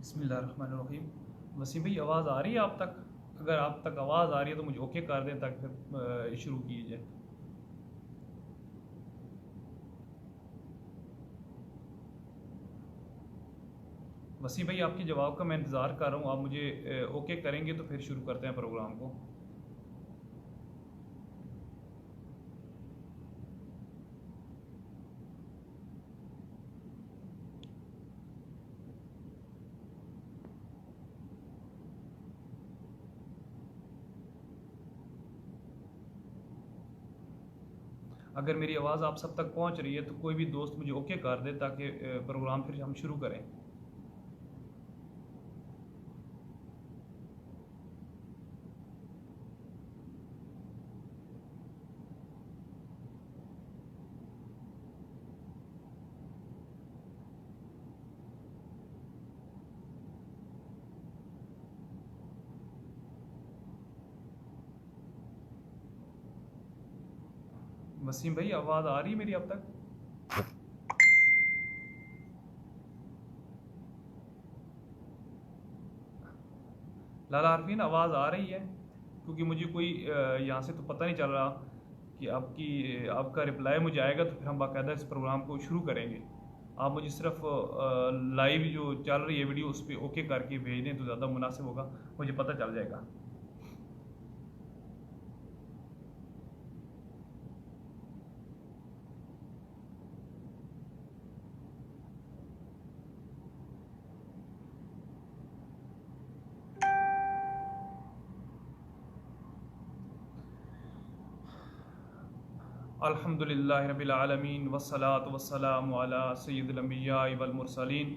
बिस्मिल्लाहिर्रहमानिर्रहीम। वसीम भाई, आवाज़ आ रही है आप तक? अगर आप तक आवाज़ आ रही है तो मुझे ओके कर दें ताकि फिर शुरू की जाए। वसीम भाई, आपके जवाब का मैं इंतज़ार कर रहा हूँ। आप मुझे ओके करेंगे तो फिर शुरू करते हैं प्रोग्राम को। अगर मेरी आवाज़ आप सब तक पहुँच रही है तो कोई भी दोस्त मुझे ओके कर दे ताकि प्रोग्राम फिर हम शुरू करें। वसीम भाई, आवाज़ आ रही है मेरी अब तक? लाला आरफीन, आवाज़ आ रही है? क्योंकि मुझे कोई यहाँ से तो पता नहीं चल रहा कि आपका रिप्लाई मुझे आएगा तो फिर हम बाकायदा इस प्रोग्राम को शुरू करेंगे। आप मुझे सिर्फ लाइव जो चल रही है वीडियो उस पर ओके करके भेज दें तो ज़्यादा मुनासिब होगा, मुझे पता चल जाएगा। अल्हम्दुलिल्लाहि रब्बिल आलमीन वस्सलातु वस्सलामु अला सय्यिदिल अंबिया वल मुरसलीन,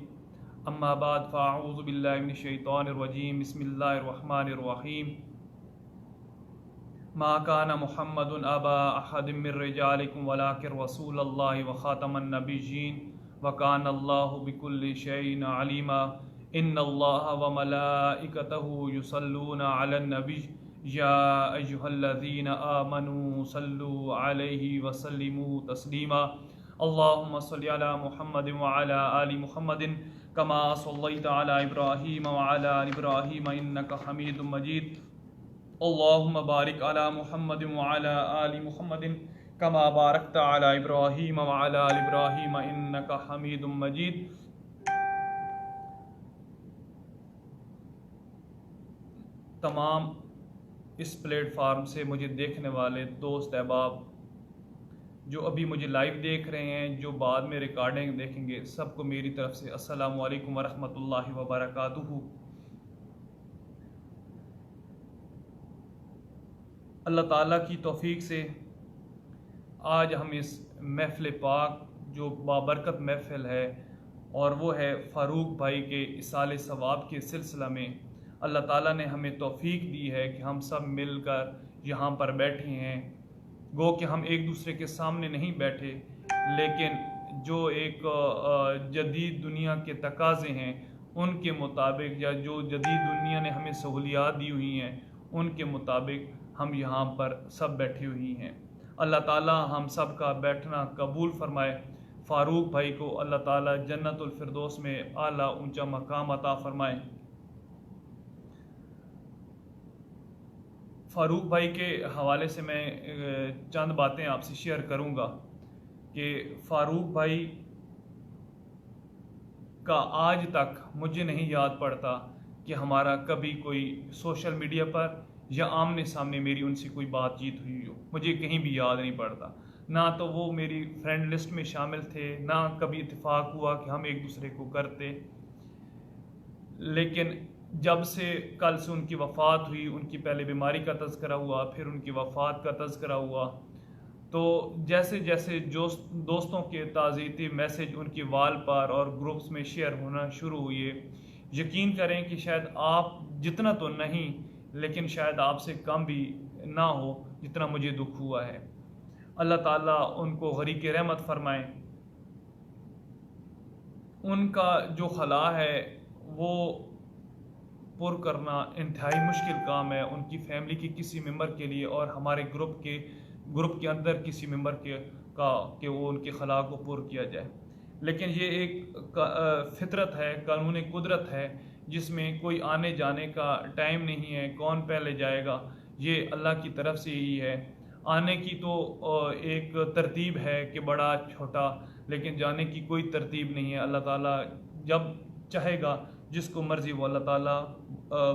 अम्मा बाद फ़अऊज़ु बिल्लाहि मिनश शैतानिर रजीम, बिस्मिल्लाहिर रहमानिर रहीम। मा काना मुहम्मदुन अबा अहदिम मिर रिजालिकुम वलाकिन रसूलल्लाहि व खातमन नबिय्यीन व कानल्लाहु बिकुल्लि शैइन अलीमा। इन्नल्लाहा व मलाइकतहु युसल्लूना अलन नबी या अय्युहल्लज़ीना आमनू सल्लु अलैहि व सल्लिमू तस्लीमा। अल्लाहुम्मा सल्लि अला मुहम्मदिन व अला आलि मुहम्मदिन कमा सल्लैता अला इब्राहीम व अला आलि इब्राहीम इन्नका हमीदुम मजीद। अल्लाहुम्मा बारिक अला मुहम्मदिन व अला आलि मुहम्मदिन कमा बारकता अला इब्राहीम व अला आलि इब्राहीम इन्नका हमीदुम मजीद। तमाम इस प्लेटफार्म से मुझे देखने वाले दोस्त अहबाब जो अभी मुझे लाइव देख रहे हैं, जो बाद में रिकॉर्डिंग देखेंगे, सबको मेरी तरफ से अस्सलामु अलैकुम व रहमतुल्लाहि व बरकातुहू। अल्लाह ताला की तौफीक से आज हम इस महफ़िल पाक जो बाबरकत महफ़िल है और वो है फ़ारूक भाई के इसाले सवाब के सिलसिला में, अल्लाह ताला ने हमें तौफीक दी है कि हम सब मिलकर यहाँ पर बैठे हैं। गो कि हम एक दूसरे के सामने नहीं बैठे, लेकिन जो एक जदीद दुनिया के तकाज़े हैं उनके मुताबिक, या जो जदीद दुनिया ने हमें सहूलियात दी हुई हैं उनके मुताबिक हम यहाँ पर सब बैठे हुई हैं। अल्लाह ताला हम सब का बैठना कबूल फरमाए। फ़ारूक भाई को अल्लाह ताला जन्नतुल फिरदौस में आला ऊंचा मकाम अता फरमाए। फ़ारूक भाई के हवाले से मैं चंद बातें आपसे शेयर करूंगा कि फ़ारूक भाई का आज तक मुझे नहीं याद पड़ता कि हमारा कभी कोई सोशल मीडिया पर या आमने सामने मेरी उनसे कोई बातचीत हुई हो। मुझे कहीं भी याद नहीं पड़ता। ना तो वो मेरी फ्रेंड लिस्ट में शामिल थे, ना कभी इत्तेफाक हुआ कि हम एक दूसरे को करते। लेकिन जब से कल से उनकी वफ़ात हुई, उनकी पहले बीमारी का तज़किरा हुआ, फिर उनकी वफ़ात का तज़किरा हुआ, तो जैसे जैसे दोस्तों के ताज़ीती मैसेज उनकी वाल पर और ग्रुप्स में शेयर होना शुरू हुए, यकीन करें कि शायद आप जितना तो नहीं, लेकिन शायद आपसे कम भी ना हो जितना मुझे दुख हुआ है। अल्लाह ताला उनको गरीक़ रहमत फरमाए। उनका जो खला है वो पुर करना इंतहाई मुश्किल काम है उनकी फैमिली के किसी मेंबर के लिए, और हमारे ग्रुप के अंदर किसी मेंबर के वो उनके खला को पुर किया जाए। लेकिन ये एक फितरत है, कानून कुदरत है। जिसमें कोई आने जाने का टाइम नहीं है, कौन पहले जाएगा ये अल्लाह की तरफ से ही है। आने की तो एक तरतीब है कि बड़ा छोटा, लेकिन जाने की कोई तरतीब नहीं है। अल्लाह ताला जब चाहेगा जिसको मर्ज़ी वो अल्लाह ताला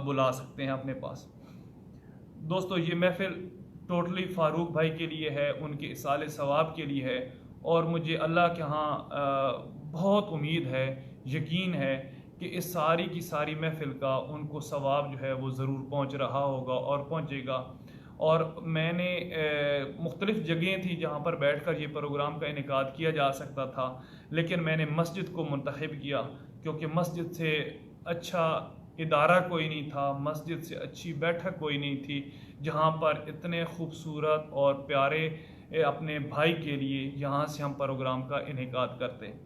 बुला सकते हैं अपने पास। दोस्तों, ये महफ़िल टोटली फ़ारूक भाई के लिए है, उनके इसाले सवाब के लिए है, और मुझे अल्लाह के यहाँ बहुत उम्मीद है, यकीन है कि इस सारी की सारी महफ़िल का उनको सवाब जो है वो ज़रूर पहुँच रहा होगा और पहुँचेगा। और मैंने मुख्तलिफ़ जगहें थी जहाँ पर बैठकर ये प्रोग्राम का इनेकाद किया जा सकता था, लेकिन मैंने मस्जिद को मुंतखब किया, क्योंकि मस्जिद से अच्छा इदारा कोई नहीं था, मस्जिद से अच्छी बैठक कोई नहीं थी, जहाँ पर इतने खूबसूरत और प्यारे अपने भाई के लिए यहाँ से हम प्रोग्राम का इनेकाद करते हैं।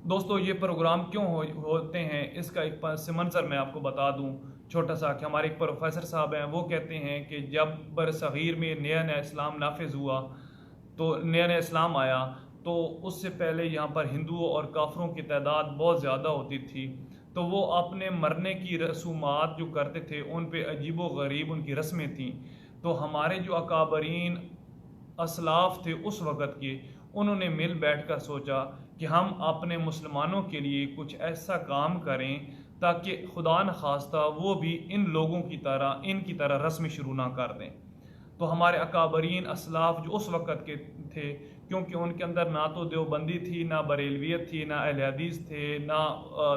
दोस्तों, ये प्रोग्राम क्यों होते हैं इसका एक पस मंज़र मैं आपको बता दूं छोटा सा, कि हमारे एक प्रोफेसर साहब हैं, वो कहते हैं कि जब बरसग़ीर में नया नया इस्लाम नाफिज हुआ, तो नया नया इस्लाम आया, तो उससे पहले यहाँ पर हिंदुओं और काफरों की तादाद बहुत ज़्यादा होती थी। तो वो अपने मरने की रसूमात जो करते थे उन पे अजीब व गरीब उनकी रस्में थीं। तो हमारे जो अकाबरीन असलाफ थे उस वक़्त के, उन्होंने मिल बैठकर सोचा कि हम अपने मुसलमानों के लिए कुछ ऐसा काम करें ताकि खुदा न खास्ता वो भी इन लोगों की तरह इनकी तरह रस्में शुरू ना कर दें। तो हमारे अकाबरीन असलाफ जो उस वक़्त के थे, क्योंकि उनके अंदर ना तो देवबंदी थी, ना बरेलवियत थी, ना अहले हदीस थे, ना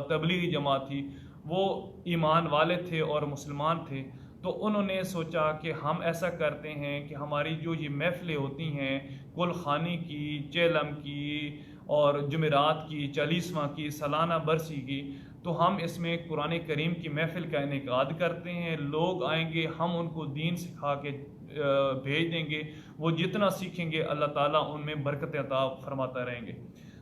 तबलीगी जमात थी, वो ईमान वाले थे और मुसलमान थे। तो उन्होंने सोचा कि हम ऐसा करते हैं कि हमारी जो ये महफ़िलें होती हैं, कुल खानी की, चेलम की और जुमेरात की, 40वां की, सालाना बरसी की, तो हम इसमें कुरान करीम की महफ़िल का इनेकाद करते हैं। लोग आएंगे, हम उनको दीन सिखा के भेज देंगे, वो जितना सीखेंगे अल्लाह ताला उनमें बरकत अता फरमाता रहेंगे।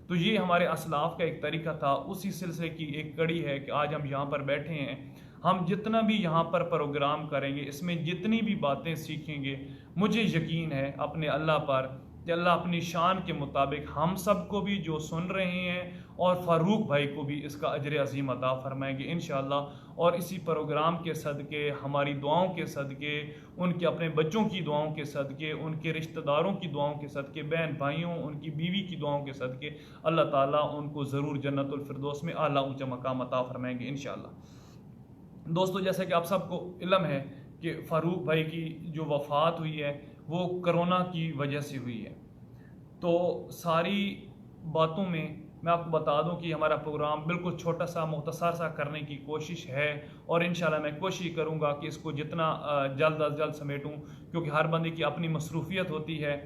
तो ये हमारे असलाफ का एक तरीका था, उसी सिलसिले की एक कड़ी है कि आज हम यहाँ पर बैठे हैं। हम जितना भी यहाँ पर प्रोग्राम करेंगे, इसमें जितनी भी बातें सीखेंगे, मुझे यकीन है अपने अल्लाह पर कि अल्लाह अपनी शान के मुताबिक हम सबको भी जो सुन रहे हैं और फ़ारूक भाई को भी इसका अजर अज़ीम अता फ़रमाएंगे इंशाअल्लाह। और इसी प्रोग्राम के सदक़े, हमारी दुआओं के सदक़े, उनके अपने बच्चों की दुआओं के सदक़े, उनके रिश्तेदारों की दुआओं के सदक़े, बहन भाइयों, उनकी बीवी की दुआओं के सदक़े, अल्लाह ताला उनको ज़रूर जन्नतुल फ़िरदौस में आला ऊँचा मकाम अता फ़रमाएंगे इंशाअल्लाह। दोस्तों, जैसा कि आप सबको इल्म है कि फ़ारूक भाई की जो वफ़ात हुई है वो कोरोना की वजह से हुई है। तो सारी बातों में मैं आपको बता दूं कि हमारा प्रोग्राम बिल्कुल छोटा सा मुख्तसर सा करने की कोशिश है, और इंशाल्लाह मैं कोशिश करूंगा कि इसको जितना जल्द अज जल्द समेटूं, क्योंकि हर बंदे की अपनी मसरूफियत होती है।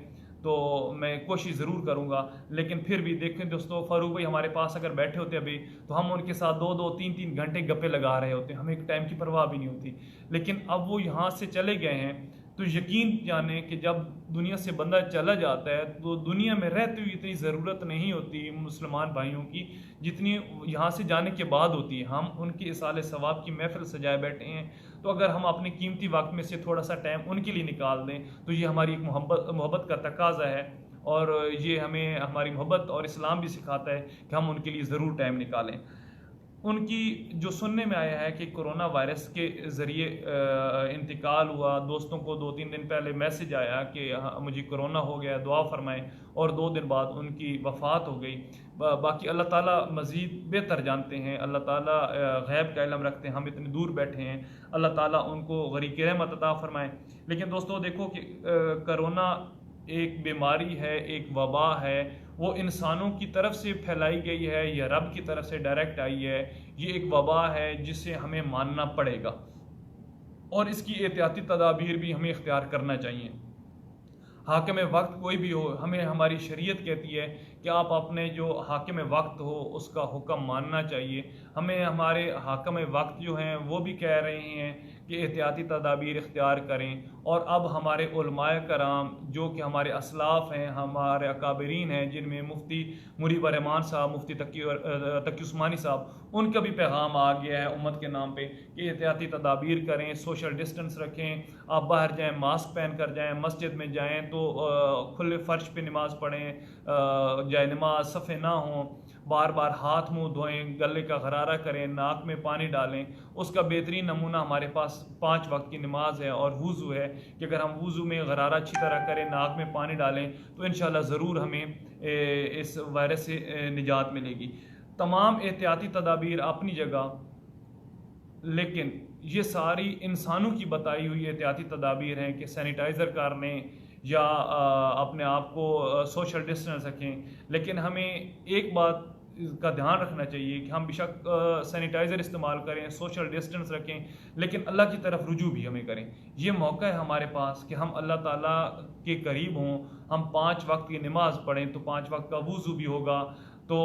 तो मैं कोशिश ज़रूर करूंगा, लेकिन फिर भी देखें दोस्तों, फ़ारूक भाई हमारे पास अगर बैठे होते अभी, तो हम उनके साथ 2-2, 3-3 घंटे गप्पे लगा रहे होते, हमें एक टाइम की परवाह भी नहीं होती। लेकिन अब वो यहाँ से चले गए हैं, तो यकीन जाने कि जब दुनिया से बंदा चला जाता है तो दुनिया में रहते हुए इतनी ज़रूरत नहीं होती मुसलमान भाइयों की जितनी यहाँ से जाने के बाद होती है। हम उनके इसाले सवाब की महफिल सजाए बैठे हैं, तो अगर हम अपने कीमती वक्त में से थोड़ा सा टाइम उनके लिए निकाल दें तो ये हमारी एक मोहब्बत का तकाजा है, और ये हमें हमारी मोहब्बत और इस्लाम भी सिखाता है कि हम उनके लिए ज़रूर टाइम निकालें। उनकी जो सुनने में आया है कि कोरोना वायरस के ज़रिए इंतकाल हुआ, दोस्तों को 2-3 दिन पहले मैसेज आया कि मुझे कोरोना हो गया, दुआ फरमाएं, और 2 दिन बाद उनकी वफ़ात हो गई। बाकी अल्लाह ताला मज़ीद बेहतर जानते हैं, अल्लाह ताला गैब का इल्म रखते हैं, हम इतने दूर बैठे हैं, अल्लाह ताला उनको गरीक़ रहमत अता फरमाएं। लेकिन दोस्तों देखो कि कोरोना एक बीमारी है, एक वबा है, वो इंसानों की तरफ से फैलाई गई है या रब की तरफ से डायरेक्ट आई है। ये एक वबा है जिसे हमें मानना पड़ेगा, और इसकी एहतियाती तदाबीर भी हमें इख्तियार करना चाहिए। हाकिम वक्त कोई भी हो, हमें हमारी शरीयत कहती है कि आप अपने जो हाकिम वक्त हो उसका हुक्म मानना चाहिए। हमें हमारे हाकिम वक्त जो हैं वो भी कह रहे हैं कि एहतियाती तदाबीर इख्तियार करें। और अब हमारे उलमाए कराम जो कि हमारे असलाफ हैं, हमारे अकाबरीन हैं, जिनमें मुफ्ती मुरीब रहमान साहब, मुफ्ती तकी उस्मानी साहब, उनका भी पैगाम आ गया है उम्मत के नाम पे कि एहतियाती तदाबीर करें, सोशल डिस्टेंस रखें, आप बाहर जाएँ मास्क पहन कर जाएँ, मस्जिद में जाएँ तो खुले फ़र्श पे नमाज़ पढ़ें, जाए नमाज सफ़े ना हों, बार बार हाथ मुंह धोएं, गले का गरारा करें, नाक में पानी डालें। उसका बेहतरीन नमूना हमारे पास 5 वक्त की नमाज है और वज़ू है कि अगर हम वज़ू में गरारा अच्छी तरह करें, नाक में पानी डालें तो इंशाल्लाह ज़रूर हमें इस वायरस से निजात मिलेगी। तमाम एहतियाती तदाबीर अपनी जगह, लेकिन ये सारी इंसानों की बताई हुई एहतियाती तदाबीर हैं कि सैनिटाइज़र कर लें या अपने आप को सोशल डिस्टेंस रखें। लेकिन हमें एक बात का ध्यान रखना चाहिए कि हम बेशक सैनिटाइज़र इस्तेमाल करें, सोशल डिस्टेंस रखें, लेकिन अल्लाह की तरफ रुजू भी हमें करें। ये मौका है हमारे पास कि हम अल्लाह ताला के करीब हों, हम 5 वक्त की नमाज़ पढ़ें तो 5 वक्त का वज़ू भी होगा, तो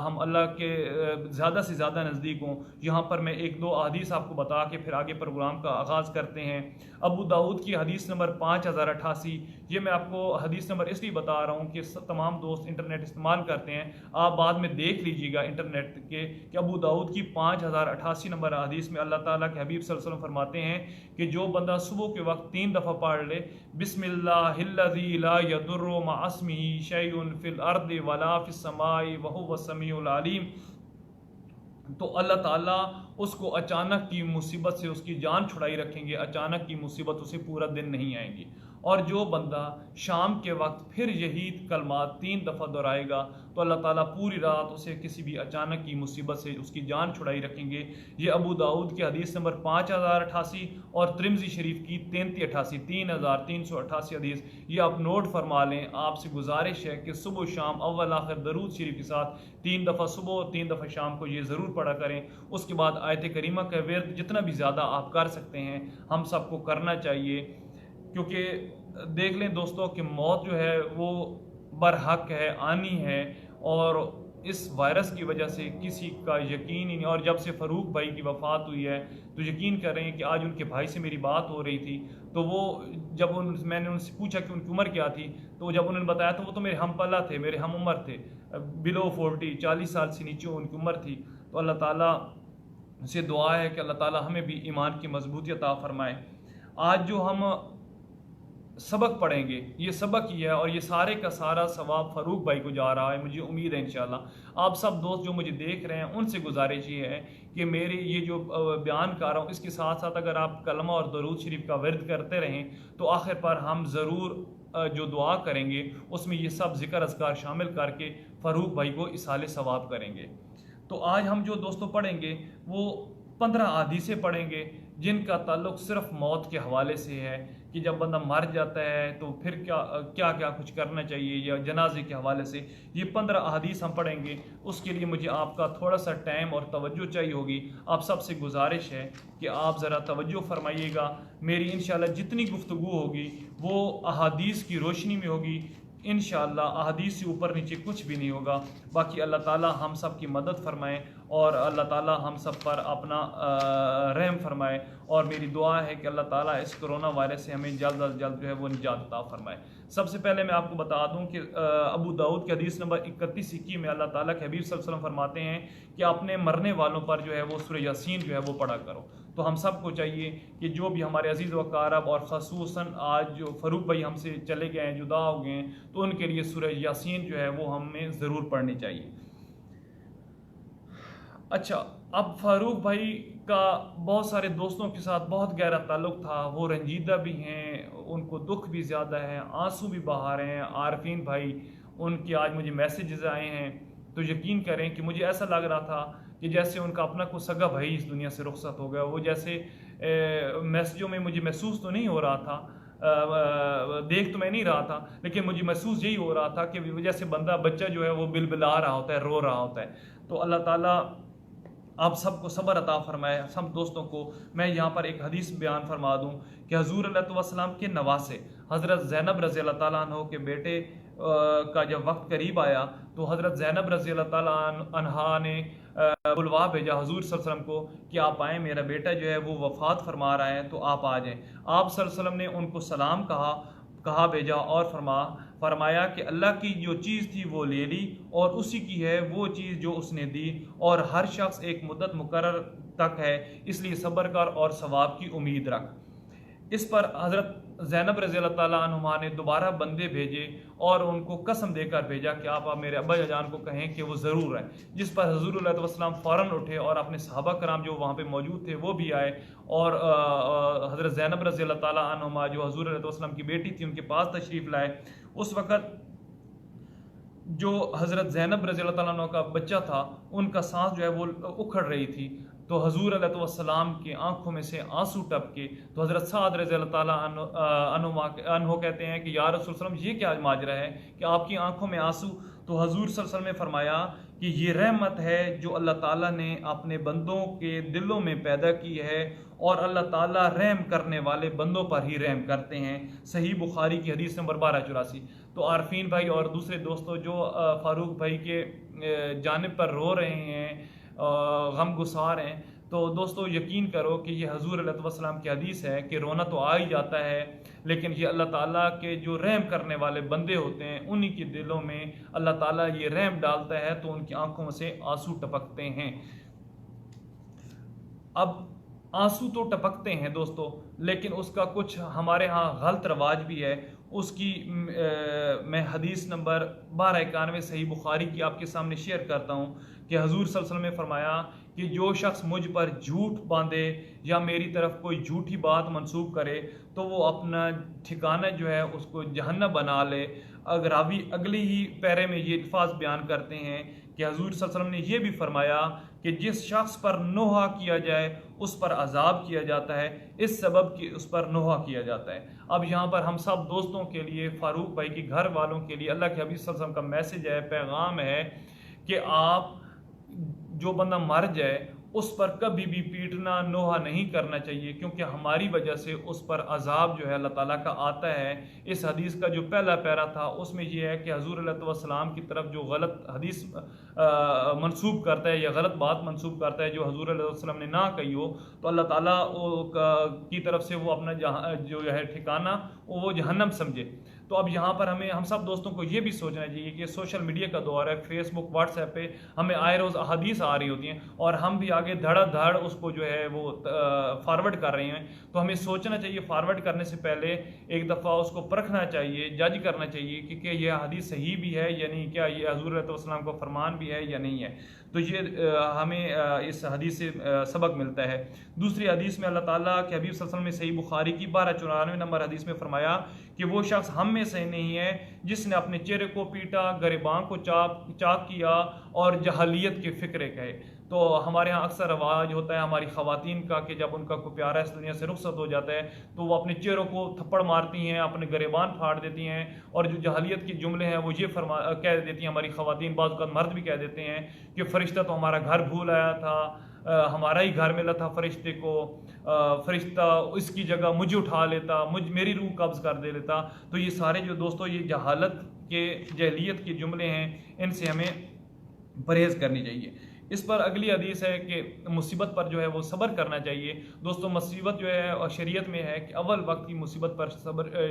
हम अल्लाह के ज़्यादा से ज़्यादा नज़दीक हों। यहाँ पर मैं 1-2 हदीस आपको बता के फिर आगे प्रोग्राम का आगाज़ करते हैं। अबू दाऊद की हदीस नंबर 5088, ये मैं आपको हदीस नंबर इसलिए बता रहा हूँ कि तमाम दोस्त इंटरनेट इस्तेमाल करते हैं, आप बाद में देख लीजिएगा इंटरनेट के कि अबू दाऊद की 5088 नंबर हदीस में अल्लाह ताला के हबीब सल्लल्लाहु अलैहि वसल्लम फरमाते हैं कि जो बंदा सुबह के वक्त 3 दफ़ा पढ़ ले बिस्मिल्लाहिल्लज़ी ला यदुर्रु मअ अस्मिही शैउन फिल अर्दि वला फिस समाई व हुवा समीउल अलीम, तो अल्लाह ताला उसको अचानक की मुसीबत से उसकी जान छुड़ाई रखेंगे, अचानक की मुसीबत उसे पूरा दिन नहीं आएंगी। और जो बंदा शाम के वक्त फिर यही कलमात 3 दफ़ा दोहराएगा तो अल्लाह ताला पूरी रात उसे किसी भी अचानक की मुसीबत से उसकी जान छुड़ाई रखेंगे। ये अबू दाऊद की हदीस नंबर 5088 और तिरमिज़ी शरीफ की 3388, 3388 हदीस, ये आप नोट फरमा लें। आपसे गुजारिश है कि सुबह शाम अव्वल आखिर दरूद शरीफ के साथ 3 दफ़ा सुबह 3 दफ़ा शाम को ये ज़रूर पढ़ा करें। उसके बाद आयत करीमा का विर्द जितना भी ज़्यादा आप कर सकते हैं हम सबको करना चाहिए, क्योंकि देख लें दोस्तों कि मौत जो है वो बरहक है, आनी है, और इस वायरस की वजह से किसी का यकीन ही नहीं। और जब से फ़ारूक भाई की वफ़ात हुई है तो यकीन कर रहे हैं कि आज उनके भाई से मेरी बात हो रही थी, तो वो जब मैंने उनसे पूछा कि उनकी उम्र क्या थी, तो जब उन्होंने बताया तो वो तो मेरे हम पला थे, मेरे हम उम्र थे, बिलो 40, 40 साल से नीचे उनकी उम्र थी। तो अल्लाह ताला से दुआ है कि अल्लाह ताला हमें भी ईमान की मजबूती अता फरमाए। आज जो हम सबक पढ़ेंगे ये सबक ही है और ये सारे का सारा सवाब फ़ारूक भाई को जा रहा है। मुझे उम्मीद है इंशाल्लाह आप सब दोस्त जो मुझे देख रहे हैं उनसे गुजारिश ये है कि मेरे ये जो बयान कर रहा हूँ इसके साथ साथ अगर आप कलमा और दरूद शरीफ का विर्द करते रहें तो आखिर पर हम ज़रूर जो दुआ करेंगे उसमें ये सब ज़िक्र अज़कार शामिल करके फ़ारूक भाई को इसाले सवाब करेंगे। तो आज हम जो दोस्तों पढ़ेंगे वो 15 हदीसें पढ़ेंगे जिनका ताल्लुक़ सिर्फ मौत के हवाले से है कि जब बंदा मर जाता है तो फिर क्या क्या कुछ करना चाहिए, या जनाजे के हवाले से ये 15 अहादीस हम पढ़ेंगे। उसके लिए मुझे आपका थोड़ा सा टाइम और तवज्जो चाहिए होगी। आप सबसे गुजारिश है कि आप ज़रा तवज्जो फरमाइएगा। मेरी इंशाल्लाह जितनी गुफ्तगू होगी वो अहादीस की रोशनी में होगी। इंशाअल्लाह अहादीस से ऊपर नीचे कुछ भी नहीं होगा। बाकी अल्लाह ताला हम सब की मदद फरमाए और अल्लाह ताला हम सब पर अपना रहम फरमाए। और मेरी दुआ है कि अल्लाह ताला इस कोरोना वायरस से हमें जल्द अज जल्द जो है वो निजात अता फरमाए। सबसे पहले मैं आपको बता दूं कि अबू दाऊद के हदीस नंबर 31 में अल्लाह ताला के हबीब सल्लल्लाहु अलैहि वसल्लम फरमाते हैं कि अपने मरने वालों पर जो है वो सूरह यासीन जो है वो पढ़ा करो। तो हम सबको चाहिए कि जो भी हमारे अजीज़ व कारब और ख़ुसूसन आज जो फ़ारूक भाई हमसे चले गए हैं, जुदा हो गए हैं, तो उनके लिए सूरह यासीन जो है वो हमें ज़रूर पढ़नी चाहिए। अच्छा, अब फ़ारूक भाई का बहुत सारे दोस्तों के साथ बहुत गहरा ताल्लुक़ था, वो रंजीदा भी हैं, उनको दुख भी ज़्यादा है, आंसू भी बहा रहे हैं। आरफीन भाई उनके आज मुझे मैसेजेस आए हैं तो यकीन करें कि मुझे ऐसा लग रहा था कि जैसे उनका अपना कोई सगा भाई इस दुनिया से रुखसत हो गया। वो जैसे मैसेजों में मुझे महसूस तो नहीं हो रहा था, देख तो मैं नहीं रहा था, लेकिन मुझे महसूस यही हो रहा था कि जैसे बच्चा जो है वो बिलबिला रहा होता है, रो रहा होता है। तो अल्लाह ताला आप सबको सब्र अता फरमाए। सब दोस्तों को मैं यहाँ पर एक हदीस बयान फरमा दूँ कि हुज़ूर अलैहि वसल्लम के नवासे हज़रत ज़ैनब रज़ी अल्लाह ताला अन्हा के बेटे का जब वक्त करीब आया तो हज़रत ज़ैनब रज़ी अल्लाह ताला अन्हा ने बुलवा भेजा हुज़ूर सल्लल्लाहु अलैहि वसल्लम को कि आप आएँ, मेरा बेटा जो है वो वफ़ात फरमा रहा है तो आप आ जाएँ। आप सल्लल्लाहु अलैहि वसल्लम ने उनको सलाम कहा भेजा और फरमाया कि अल्लाह की जो चीज़ थी वो ले ली और उसी की है वो चीज़ जो उसने दी, और हर शख्स एक मुद्दत मुकर्रर तक है, इसलिए सब्र कर और सवाब की उम्मीद रख। इस पर हज़रत ज़ैनब रज़ी अल्लाह ताला अन्हुमा ने दोबारा बंदे भेजे और उनको कसम देकर भेजा कि आप मेरे अब्बा जान को कहें कि वो ज़रूर आए, जिस पर हुज़ूर अलैहि वसल्लम फ़ौरन उठे और अपने सहाबा कराम जो वहाँ पे मौजूद थे वो भी आए और हज़रत ज़ैनब रज़ी अल्लाह ताला अन्हुमा जो हुज़ूर अलैहि वसल्लम की बेटी थी उनके पास तशरीफ़ लाए। उस वक़्त जो हज़रत ज़ैनब रज़ी अल्लाह ताला अन्हा का बच्चा था उनका सांस जो है वो उखड़ रही थी, तो हज़ूर अलैहिस्सलाम की आंखों में से आंसू टपके। तो हज़रत साद रज़ी अल्लाह ताला अन्हो कहते हैं कि या रसूल सल्लल्लाहु अलैहि वसल्लम ये क्या माजरा है कि आपकी आंखों में आंसू। तो हज़ूर सल्लल्लाहु अलैहि वसल्लम ने फरमाया कि ये रहमत है जो अल्लाह ताला ने अपने बंदों के दिलों में पैदा की है और अल्लाह ताला रहम करने वाले बंदों पर ही रहम करते हैं। सही बुखारी की हदीस नंबर 1284। तो आरफीन भाई और दूसरे दोस्तों जो फ़ारूक भाई के जानिब पर रो रहे हैं, गम गुसार हैं, तो दोस्तों यकीन करो कि ये हज़ूर अलैहि वसल्लम की हदीस है कि रोना तो आ ही जाता है, लेकिन ये अल्लाह ताला के जो रहम करने वाले बंदे होते हैं उन्हीं के दिलों में अल्लाह ताला ये रहम डालता है तो उनकी आंखों से आंसू टपकते हैं। अब आंसू तो टपकते हैं दोस्तों, लेकिन उसका कुछ हमारे यहाँ गलत रवाज भी है। उसकी मैं हदीस नंबर 1291 सही बुखारी की आपके सामने शेयर करता हूँ कि हजूर सल्लल्लाहु अलैहि वसल्लम ने फरमाया कि जो शख्स मुझ पर झूठ बांधे या मेरी तरफ कोई झूठी बात मंसूब करे तो वो अपना ठिकाना जो है उसको जहन्नम बना ले। अगर रावी अगले ही पैरे में ये अल्फाज बयान करते हैं कि हजूर सल्लल्लाहु अलैहि वसल्लम ने यह भी फरमाया कि जिस शख्स पर नोहा किया जाए उस पर अजाब किया जाता है, इस सबब कि उस पर नोहा किया जाता है। अब यहाँ पर हम सब दोस्तों के लिए, फ़ारूक भाई के घर वालों के लिए अल्लाह के हबीब सल्लल्लाहु अलैहि वसल्लम का मैसेज है, पैगाम है कि आप जो बंदा मर जाए उस पर कभी भी पीटना, नोहा नहीं करना चाहिए, क्योंकि हमारी वजह से उस पर अजाब जो है अल्लाह ताला का आता है। इस हदीस का जो पहला पैरा था उसमें यह है कि हजूर अलैहि वसल्लम की तरफ जो गलत हदीस मंसूब करता है या गलत बात मंसूब करता है जो हजूर अलैहि वसल्लम ने ना कही हो, तो अल्लाह ताला की तरफ से वो अपना जो है ठिकाना वो जहन्नम समझे। तो अब यहाँ पर हम सब दोस्तों को ये भी सोचना चाहिए कि सोशल मीडिया का दौर है, फेसबुक व्हाट्सएप पे हमें आए रोज़ अहादीस आ रही होती हैं और हम भी आगे धड़ाधड़ उसको जो है वो फॉरवर्ड कर रहे हैं। तो हमें सोचना चाहिए फॉरवर्ड करने से पहले एक दफ़ा उसको परखना चाहिए, जज करना चाहिए कि क्या यह हदीस सही भी है या नहीं, क्या ये हजूर अलैहि वसल्लम का फरमान भी है या नहीं है। तो ये हमें इस हदीस से सबक मिलता है। दूसरी हदीस में अल्लाह ताला के हबीब सल्लल्लाहु अलैहि वसल्लम ने सही बुखारी की 1294 नंबर हदीस में फरमाया कि वो शख्स हम में से नहीं है जिसने अपने चेहरे को पीटा, गरिबां को चाक किया और जहालियत के फ़िक्रे कहे। तो हमारे यहाँ अक्सर रवाज होता है हमारी ख़वातीन का कि जब उनका कोई प्यारा इस दुनिया से रुखसत हो जाता है तो वो अपने चेहरों को थप्पड़ मारती हैं, अपने गिरेबान फाड़ देती हैं और जो जहालियत के जुमले हैं वो ये कह देती हैं हमारी ख़वातीन, बाज़ औक़ात मर्द भी कह देते हैं कि फ़रिश्ता तो हमारा घर भूल आया था, हमारा ही घर मिला था फ़रिश्ते को, फ़रिश्ता इसकी जगह मुझे उठा लेता, मेरी रूह कब्ज़ कर दे लेता। तो ये सारे जो दोस्तों ये जहालत के, जहलियत के जुमले हैं, इनसे हमें परहेज़ करनी चाहिए। इस पर अगली हदीस है कि मुसीबत पर जो है वो सब्र करना चाहिए। दोस्तों मुसीबत जो है और शरीयत में है कि अव्वल वक्त की मुसीबत पर सब्र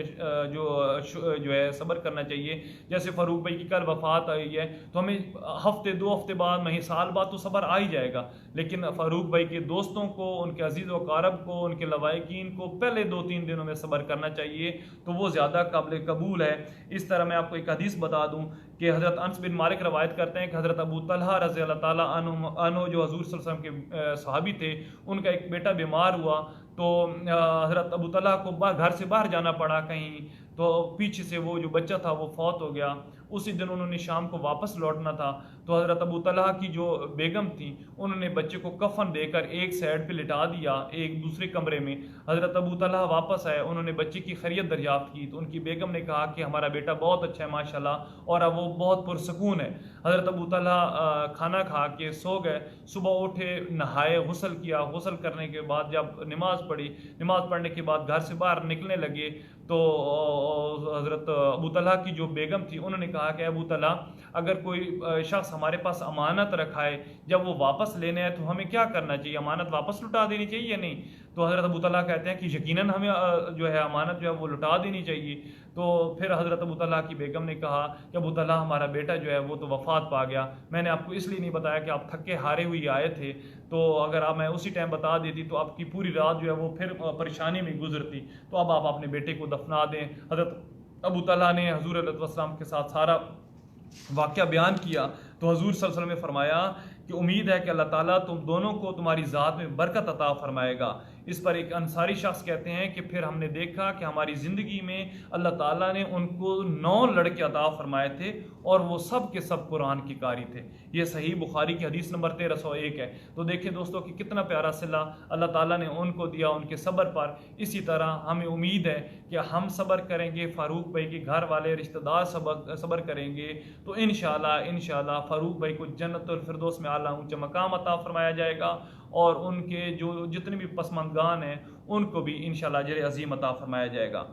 जो है सब्र करना चाहिए। जैसे फ़ारूक भाई की कल वफ़ात आई है तो हमें हफ्ते 2 हफ्ते बाद, महीने, साल बाद तो सब्र आ ही जाएगा, लेकिन फ़ारूक भाई के दोस्तों को, उनके अजीज़ व क़ारब को, उनके लवाइकीन को पहले 2-3 दिनों में सब्र करना चाहिए, तो वो ज़्यादा काबिल कबूल है। इस तरह मैं आपको एक हदीस बता दूँ कि हज़रत अनस बिन मालिक रवायत करते हैं कि हज़रत अबू तलहा रज़ी अल्लाह ताला अन्हु जो हज़ूर सल्लल्लाहु अलैहि वसल्लम के सहाबी थे, उनका एक बेटा बीमार हुआ तो हज़रत अबू तलहा को घर से बाहर जाना पड़ा कहीं, तो पीछे से वो जो बच्चा था वो फौत हो गया। उसी दिन उन्होंने शाम को वापस लौटना था, तो हज़रत अबू तलहा की जो बेगम थी उन्होंने बच्चे को कफन देकर एक साइड पे लिटा दिया एक दूसरे कमरे में। हज़रत अबू तलहा वापस आए, उन्होंने बच्चे की खैरियत दरियाफ्त की तो उनकी बेगम ने कहा कि हमारा बेटा बहुत अच्छा है माशाल्लाह और अब वो बहुत पुरसकून है। हज़रत अबू तलहा खाना खा के सो गए, सुबह उठे, नहाए, गुस्ल किया, गुस्ल करने के बाद जब नमाज़ पढ़ी, नमाज़ पढ़ने के बाद घर से बाहर निकलने लगे तो हज़रत अबू तलहा की जो बेगम थी उन्होंने कहा कि अबू तलहा अगर कोई शख्स हमारे पास अमानत रखा है, जब वो वापस लेने आए तो हमें क्या करना चाहिए, अमानत वापस लुटा देनी चाहिए या नहीं। तो हज़रत अबू तलहा कहते हैं कि यकीनन हमें जो है अमानत जो है वो लुटा देनी चाहिए। तो फिर हज़रत अबू तलहा की बेगम ने कहा कि अबू तलहा, हमारा बेटा जो है वो तो वफ़ात पा गया, मैंने आपको इसलिए नहीं बताया कि आप थके हारे हुए आए थे, तो अगर आप मैं उसी टाइम बता देती तो आपकी पूरी रात जो है वो फिर परेशानी में गुजरती, तो अब आप अपने बेटे को दफना दें। हज़रत अबू तलहा ने हज़ूर अलैहि वसल्लम के साथ सारा वाक़या बयान किया तो हज़ूर सल्लल्लाहु अलैहि वसल्लम ने फरमाया कि उम्मीद है कि अल्लाह ताला तुम दोनों को तुम्हारी ज़ात में बरकत अता फरमाएगा। इस पर एक अंसारी शख्स कहते हैं कि फिर हमने देखा कि हमारी ज़िंदगी में अल्लाह ताला ने उनको 9 लड़के अता फरमाए थे और वो सब के सब कुरान की कारी थे। ये सही बुखारी की हदीस नंबर 1301 है। तो देखिए दोस्तों कि कितना प्यारा सिला अल्लाह ताला ने उनको दिया उनके सब्र पर। इसी तरह हमें उम्मीद है कि हम सब्र करेंगे, फ़ारूक भाई के घर वाले रिश्तेदार सब्र करेंगे तो इंशाअल्लाह फ़ारूक भाई को जन्नतुल फिरदौस में आला ऊंचा मकाम अता फरमाया जाएगा और उनके जो जितने भी पसमंदगान हैं उनको भी इंशाअल्लाह अजर अजीम अता फरमाया जाएगा।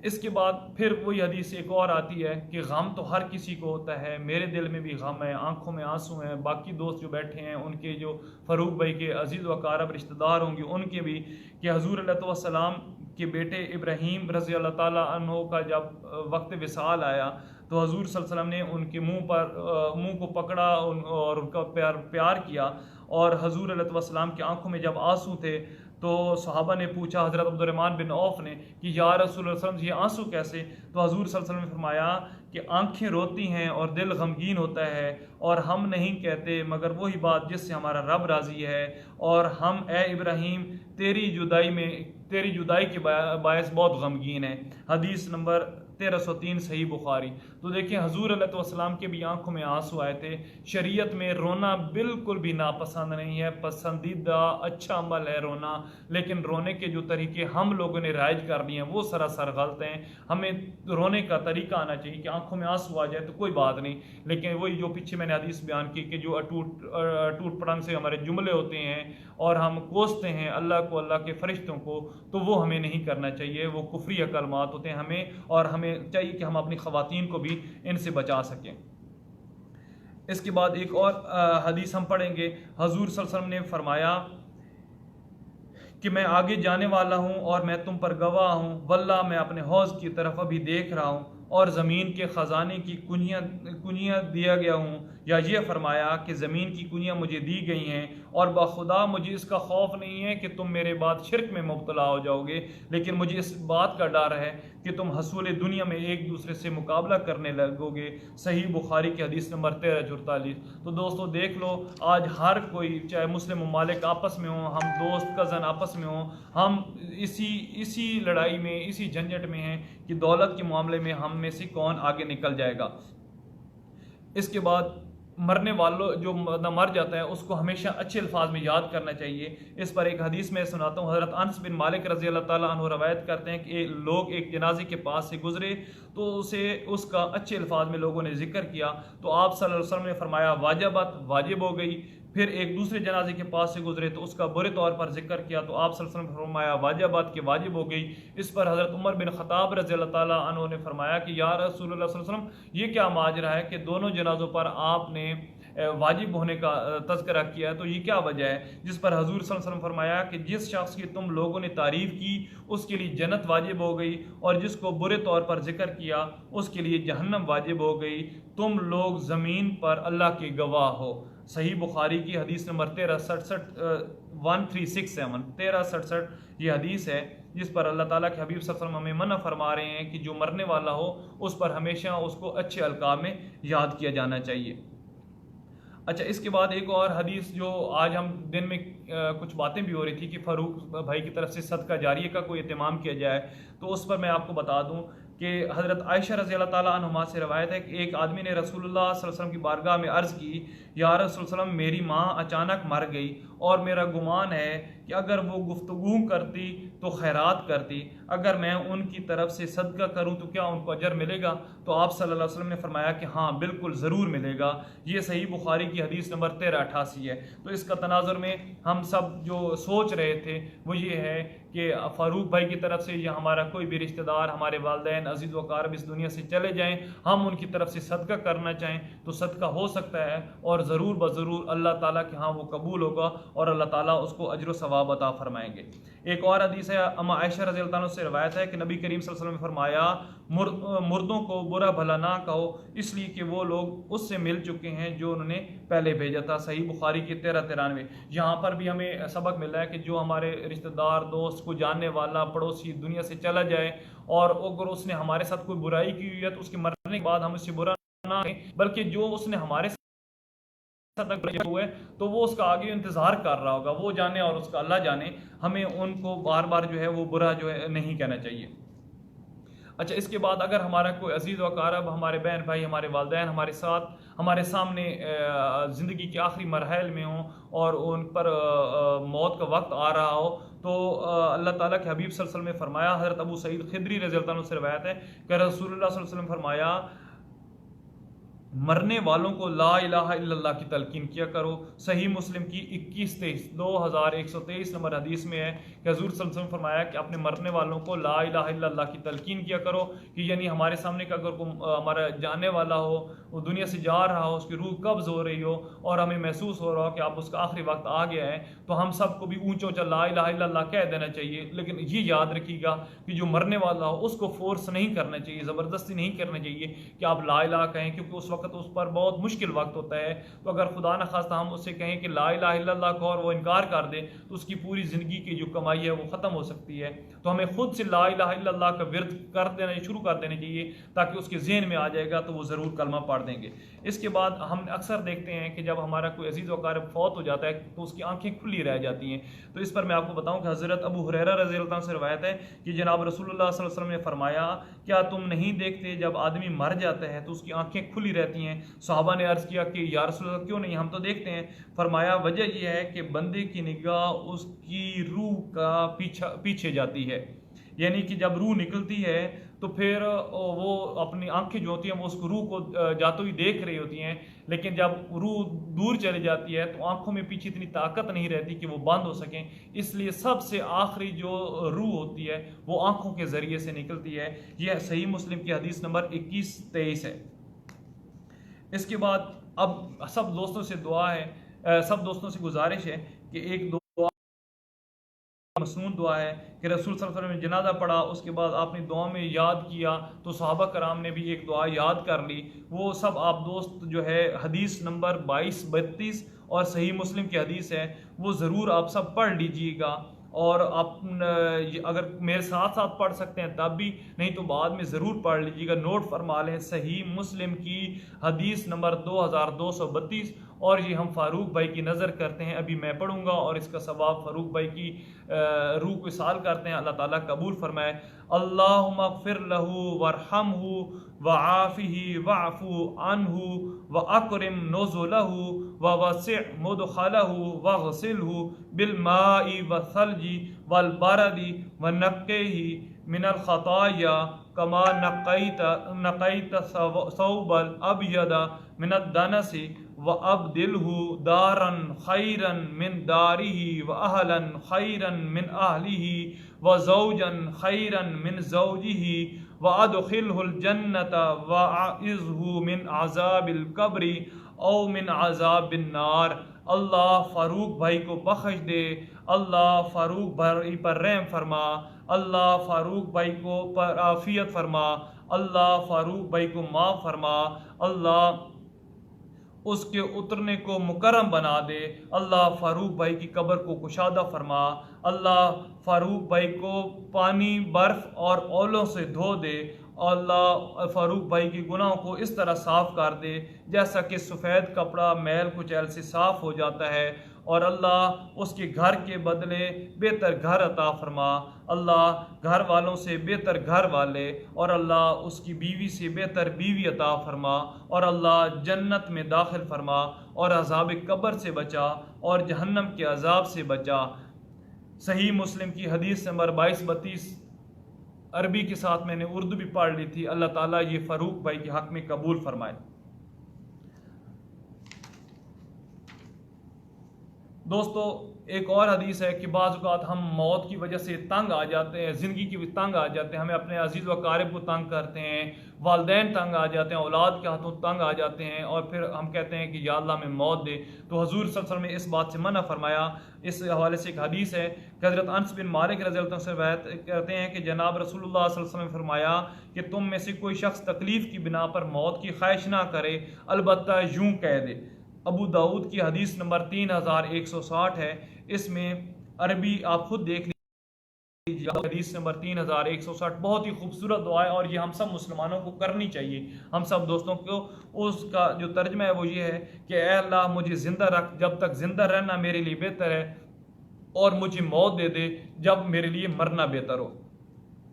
इसके बाद फिर वही हदीस एक और आती है कि गम तो हर किसी को होता है, मेरे दिल में भी गम है, आंखों में आंसू हैं, बाकी दोस्त जो बैठे हैं उनके जो फ़ारूक भाई के अजीज़ व कारब रिश्तेदार होंगे उनके भी, कि हज़ूर अलैहि वसल्लम के बेटे इब्राहीम रज़ी अल्लाह ताला अन्हो का जब वक्त विसाल आया तो हज़ूर सल्लल्लाहु अलैहि वसल्लम ने उनके मुंह को पकड़ा और उनका प्यार किया और हज़ूर अलैहि वसल्लम की आंखों में जब आंसू थे तो सहाबा ने पूछा हज़रत अब्दुर्रहमान बिन औफ ने कि या रसूल अल्लाह ये आंसू कैसे? तो हज़ूर सल्लल्लाहु अलैहि वसल्लम ने फरमाया कि आंखें रोती हैं और दिल गमगीन होता है और हम नहीं कहते मगर वही बात जिससे हमारा रब राज़ी है, और हम ए इब्राहीम तेरी जुदाई के बायस बहुत गमगीन है। हदीस नंबर 1303 सही बुखारी। तो देखिए हजूर अलैहि वसल्लम के भी आंखों में आंसू आए थे। शरीयत में रोना बिल्कुल भी नापसंद नहीं है, पसंदीदा अच्छा अमल है रोना, लेकिन रोने के जो तरीके हम लोगों ने राइज कर लिए हैं वो सरासर गलत हैं। हमें रोने का तरीका आना चाहिए कि आंखों में आंसू आ जाए तो कोई बात नहीं, लेकिन वही जो पीछे मैंने हदीस बयान की कि जो टूट पड़ंग से हमारे जुमले होते हैं और हम कोसते हैं अल्लाह को, अल्लाह के फरिश्तों को, तो वो हमें नहीं करना चाहिए, वो कुफरी कलमात होते हैं हमें, और हमें चाहिए कि हम अपनी ख़वातीन को भी इनसे बचा सकें। इसके बाद एक और हदीस हम पढ़ेंगे। हजूर सल्लल्लाहु अलैहि वसल्लम ने फरमाया कि मैं आगे जाने वाला हूँ और मैं तुम पर गवाह हूँ, वल्लाह मैं अपने हौज़ की तरफ अभी देख रहा हूँ और ज़मीन के ख़जाने की कुनियाँ दिया गया हूँ, या ये फरमाया कि ज़मीन की कुनियाँ मुझे दी गई हैं और बाखुदा मुझे इसका खौफ नहीं है कि तुम मेरे बाद शिरक में मुब्तला हो जाओगे, लेकिन मुझे इस बात का डर है कि तुम हसूल दुनिया में एक दूसरे से मुकाबला करने लगोगे। सही बुखारी की हदीस नंबर 1344। तो दोस्तों देख लो, आज हर कोई चाहे मुस्लिम ममालिक आपस में हों, हम दोस्त कज़न आपस में हों, हम इसी लड़ाई में, इसी झंझट में हैं कि दौलत के मामले में हम में से कौन आगे निकल जाएगा। इसके बाद मरने वालों जो मर जाता है उसको हमेशा अच्छे अल्फाज में याद करना चाहिए। इस पर एक हदीस में सुनाता हूँ। हज़रत अनस बिन मालिक रज़ी अल्लाह ताला अन्हु रवायत करते हैं कि लोग एक जनाजे के पास से गुजरे तो उसका अच्छे अल्फाज में लोगों ने जिक्र किया, तो आप सल्लल्लाहु अलैहि वसल्लम ने फरमाया वाजिबत, वाजिब हो गई। फिर एक दूसरे जनाजे के पास से गुजरे तो उसका बुरे तौर पर जिक्र किया, तो आप सल्लल्लाहु अलैहि वसल्लम ने फरमाया वाजिबात के वाजिब हो गई। इस पर हज़रत उमर बिन ख़त्ताब रज़ी अल्लाह ताला अन्हु ने फरमाया कि या रसूलुल्लाह सल्लल्लाहु अलैहि वसल्लम ये क्या माजरा है कि दोनों जनाजों पर आपने वाजिब होने का तज़किरा किया, तो ये क्या वजह है? जिस पर हजूर सल्लल्लाहु अलैहि वसल्लम फरमाया कि जिस शख्स की तुम लोगों ने तारीफ़ की उसके लिए जन्नत वाजिब हो गई और जिसको बुरे तौर पर जिक्र किया उसके लिए जहन्नम वाजिब हो गई। तुम लोग ज़मीन पर अल्लाह के गवाह हो। सही बुखारी की हदीस नंबर 1367 ये हदीस है, जिस पर अल्लाह ताला के हबीब सल्लल्लाहु अलैहि वसल्लम हमें मना फरमा रहे हैं कि जो मरने वाला हो उस पर हमेशा उसको अच्छे अलकाब में याद किया जाना चाहिए। अच्छा, इसके बाद एक और हदीस जो आज हम दिन में कुछ बातें भी हो रही थी कि फ़ारूक भाई की तरफ से सदका जारिया का कोई एहतमाम किया जाए, तो उस पर मैं आपको बता दूं कि हज़रत आयशा रज़ी अल्लाह ताला अन्हा से रवायत है कि एक आदमी ने रसूलुल्लाह सल्लल्लाहु अलैहि वसल्लम की बारगाह में अर्ज़ की, या रसूल सल्लम मेरी माँ अचानक मर गई और मेरा गुमान है कि अगर वो गुफ्तगू करती तो खैरात करती, अगर मैं उनकी तरफ से सदका करूं तो क्या उनको अजर मिलेगा? तो आप सल्लल्लाहु अलैहि वसल्लम ने फरमाया कि हाँ बिल्कुल ज़रूर मिलेगा। ये सही बुखारी की हदीस नंबर 1388 है। तो इसका तनाजुर में हम सब जो सोच रहे थे वो ये है कि फ़ारूक भाई की तरफ से या हमारा कोई भी रिश्तेदार, हमारे वालिदैन अजीज़ व क़ारब इस दुनिया से चले जाएँ, हम उनकी तरफ से सदका करना चाहें तो सदका हो सकता है और ज़रूर ब ज़रूर अल्लाह ताला के हाँ वो कबूल होगा और अल्लाह ताला उसको अजर व सवाब सवाब अता फरमाएंगे। एक और हदीस है, अम्मा आयशा रज़ी अल्लाह अन्हा से रवायत है कि नबी करीम सल्लल्लाहु अलैहि वसल्लम ने फरमाया, मुर्दों को बुरा भला ना कहो, इसलिए कि वो लोग उससे मिल चुके हैं जो उन्होंने पहले भेजा था। सही बुखारी की 1393। यहाँ पर भी हमें सबक मिल रहा है कि जो हमारे रिश्तेदार, दोस्त, को जानने वाला, पड़ोसी दुनिया से चला जाए और अगर उसने हमारे साथ कोई बुराई की हुई है तो उसके मरने के बाद हम उससे बुरा ना कहें, बल्कि जो उसने हमारे हुए तो वो उसका आगे इंतजार कर रहा होगा, वो जाने और उसका अल्लाह जाने। हमें उनको बार बार जो है वो बुरा जो है नहीं कहना चाहिए। अच्छा, इसके बाद अगर हमारा कोई अजीज़ व कारब, हमारे बहन भाई, हमारे वालिदैन हमारे साथ, हमारे सामने ज़िंदगी के आखिरी मरहल में हों और उन पर मौत का वक्त आ रहा हो, तो अल्लाह ताला के हबीब सल्लल्लाहु अलैहि वसल्लम ने फरमाया, हज़रत अबू सईद खिदरी रज़ी अल्लाह अन्हु से रवायत है कि रसूलुल्लाह सल्लल्लाहु अलैहि वसल्लम फरमाया, मरने वालों को ला इलाहा इल्लल्लाह की तलकीन किया करो। सही मुस्लिम की 2123 नंबर हदीस में है कि हज़ूर सल्लल्लाहु अलैहि वसल्लम फरमाया कि अपने मरने वालों को ला इलाहा इल्लल्लाह की तलकीन किया करो, कि यानी हमारे सामने का अगर कोई हमारा जाने वाला हो, वो दुनिया से जा रहा हो, उसकी रूह कब्ज़ हो रही हो और हमें महसूस हो रहा हो कि अब उसका आखिरी वक्त आ गया है, तो हम सबको भी ऊंचा ऊंचा ला इलाहा इल्लल्लाह कह देना चाहिए। लेकिन ये याद रखिएगा कि जो मरने वाला हो उसको फोर्स नहीं करना चाहिए, ज़बरदस्ती नहीं करनी चाहिए कि आप ला इलाहा कहें, क्योंकि उस वक्त उस पर बहुत मुश्किल वक्त होता है। तो अगर खुदा न खास्ता हम उससे कहें कि ला इलाहा इल्लल्लाह को और वो इनकार कर दे, तो उसकी पूरी ज़िंदगी की जो कमाई है वो ख़त्म हो सकती है। तो हमें खुद से ला इलाहा इल्लल्लाह का विर्द कर देना शुरू कर देना चाहिए, ताकि उसके ज़हन में आ जाएगा तो वो ज़रूर कलमा पढ़ देंगे। इसके बाद हम अक्सर देखते हैं कि जब हमारा कोई अजीज़ व क़ारिब फौत हो जाता है तो उसकी आंखें खुली रह जाती हैं। तो इस पर मैं आपको बताऊं कि हज़रत अबू हुरैरा रज़ी अल्लाह अन्हु से रवायत है कि जनाब रसूलुल्लाह सल्लल्लाहु अलैहि वसल्लम ने फरमाया, क्या तुम नहीं देखते जब आदमी मर जाता है तो उसकी आंखें खुली रहती हैं? सहाबा ने अर्ज़ किया कि या रसूलल्लाह क्यों नहीं, हम तो देखते हैं। फरमाया, वजह यह है कि बंदे की निगाह उसकी रूह का पीछे जाती है, यानी कि जब रूह निकलती है तो फिर वो अपनी आंखें जो होती हैं वो उस रूह को जाते हुए देख रही होती हैं, लेकिन जब रूह दूर चली जाती है तो आंखों में पीछे इतनी ताकत नहीं रहती कि वो बंद हो सकें। इसलिए सबसे आखिरी जो रूह होती है वो आंखों के ज़रिए से निकलती है। यह सही मुस्लिम की हदीस नंबर 2123 है। इसके बाद अब सब दोस्तों से दुआ है, सब दोस्तों से गुजारिश है कि एक मसनून दुआ है कि रसूल सल्लल्लाहु अलैहि वसल्लम ने जनाजा पढ़ा, उसके बाद आपने दुआ में याद किया तो सहाबा कराम ने भी एक दुआ याद कर ली। वो सब आप दोस्त जो है हदीस नंबर 2232 और सही मुस्लिम की हदीस है, वो ज़रूर आप सब पढ़ लीजिएगा। और आप अगर मेरे साथ साथ पढ़ सकते हैं तब भी, नहीं तो बाद में ज़रूर पढ़ लीजिएगा, नोट फरमा लें। सही मुस्लिम की हदीस नंबर 2232 और ये हम फ़ारूक भाई की नज़र करते हैं। अभी मैं पढ़ूंगा और इसका सवाब फ़ारूक भाई की रूह को इसाल करते हैं, अल्लाह ताला कबूल फरमाए। अल्लाहुम्मा फ़िर लहू वरहमहू वआफ़िही वअफ़ू अन्हु व अकरिम नुज़ुलहू व वसिअ मुदख़लहू वग़सिलहू बिलमाई वसल्जी वलबरदी व नक़्क़िही मिनल ख़ताया कमा नक़ैत सौबल अबयदा मिनद दनसी व अब्दिलहु दारन खैरन मिन दारिही व अहलन खैरन मिन अहलिही व ज़ौजन खैरन मिन ज़ौजिही व अदखिलहुल जन्नत व अइज़हु मिन अज़ाबिल कब्री औ मिन अज़ाबिन नार। अल्लाह फ़ारूक भाई को बख्श दे, अल्लाह फ़ारूक भाई पर रहम फरमा, अल्लाह फ़ारूक भाई को पर आफ़ियत फरमा, अल्लाह फ़ारूक भाई को माफ़ फरमा, अल्लाह उसके उतरने को मुकर्रम बना दे, अल्लाह फ़ारूक भाई की कब्र को कुशादा फरमा, अल्लाह फ़ारूक भाई को पानी, बर्फ़ और ओलों से धो दे, अल्लाह फ़ारूक भाई के गुनाहों को इस तरह साफ़ कर दे जैसा कि सफ़ेद कपड़ा मैल कुचैल से साफ़ हो जाता है, और अल्लाह उसके घर के बदले बेहतर घर अता फरमा, अल्लाह घर वालों से बेहतर घर वाले, और अल्लाह उसकी बीवी से बेहतर बीवी अता फरमा, और अल्लाह जन्नत में दाखिल फरमा, और अज़ाब कब्र से बचा और जहन्नम के अज़ाब से बचा। सही मुस्लिम की हदीस नंबर 2232 अरबी के साथ मैंने उर्दू भी पढ़ ली थी। अल्लाह ताला ये फ़ारूक भाई के हक़ में कबूल फरमाए। दोस्तों एक और हदीस है कि बाज़ औक़ात हम मौत की वजह से तंग आ जाते हैं, ज़िंदगी की तंग आ जाते हैं, हमें अपने अजीज़ व अक़ारिब को तंग करते हैं, वालदैन तंग आ जाते हैं, औलाद के हाथों तंग आ जाते हैं और फिर हम कहते हैं कि या अल्लाह हमें मौत दे। तो हुज़ूर सल्लल्लाहु अलैहि वसल्लम ने इस बात से मना फरमाया। इस हवाले से एक हदीस है कि हज़रत अनस बिन मालिक रज़ियल्लाहु अन्हु से रिवायत करते हैं कि जनाब रसूलुल्लाह सल्लल्लाहु अलैहि वसल्लम ने फरमाया कि तुम में से कोई शख्स तकलीफ़ की बिना पर मौत की ख्वाहिश ना करे, अलबत्ता यूँ कह दे। अबू दाऊद की हदीस नंबर 3160 है। इसमें अरबी आप खुद देख लीजिए, हदीस नंबर 3160 बहुत ही खूबसूरत दुआ है और ये हम सब मुसलमानों को करनी चाहिए। हम सब दोस्तों को उसका जो तर्जमा है वो ये है कि ऐ अल्लाह मुझे ज़िंदा रख, जब तक ज़िंदा रहना मेरे लिए बेहतर है, और मुझे मौत दे दे जब मेरे लिए मरना बेहतर हो।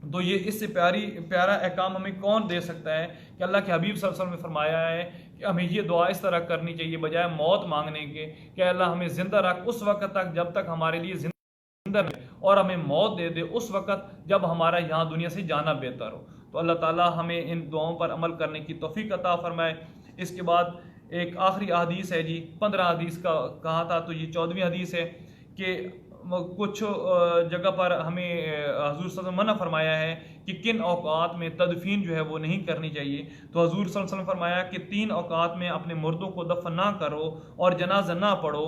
तो ये इससे प्यारा अहकाम हमें कौन दे सकता है कि अल्लाह के हबीब सल्लल्लाहु अलैहि वसल्लम ने फरमाया है कि हमें ये दुआ इस तरह करनी चाहिए बजाय मौत मांगने के कि अल्लाह हमें ज़िंदा रख उस वक्त तक जब तक हमारे लिए ज़िंदा रहे, और हमें मौत दे दे उस वक्त जब हमारा यहाँ दुनिया से जाना बेहतर हो। तो अल्लाह ताला हमें इन दुआओं पर अमल करने की तौफीक अता फरमाए। इसके बाद एक आखिरी हदीस है जी, 15 हदीस का कहा था, तो ये 14वीं हदीस है कि कुछ जगह पर हमें हजूर सल्लल्लाहु अलैहि वसल्लम मना फरमाया है कि किन औकात में तदफीन जो है वो नहीं करनी चाहिए। तो हजूर सल्लल्लाहु अलैहि वसल्लम फरमाया कि 3 औकात में अपने मुर्दों को दफन ना करो और जनाजा ना पढ़ो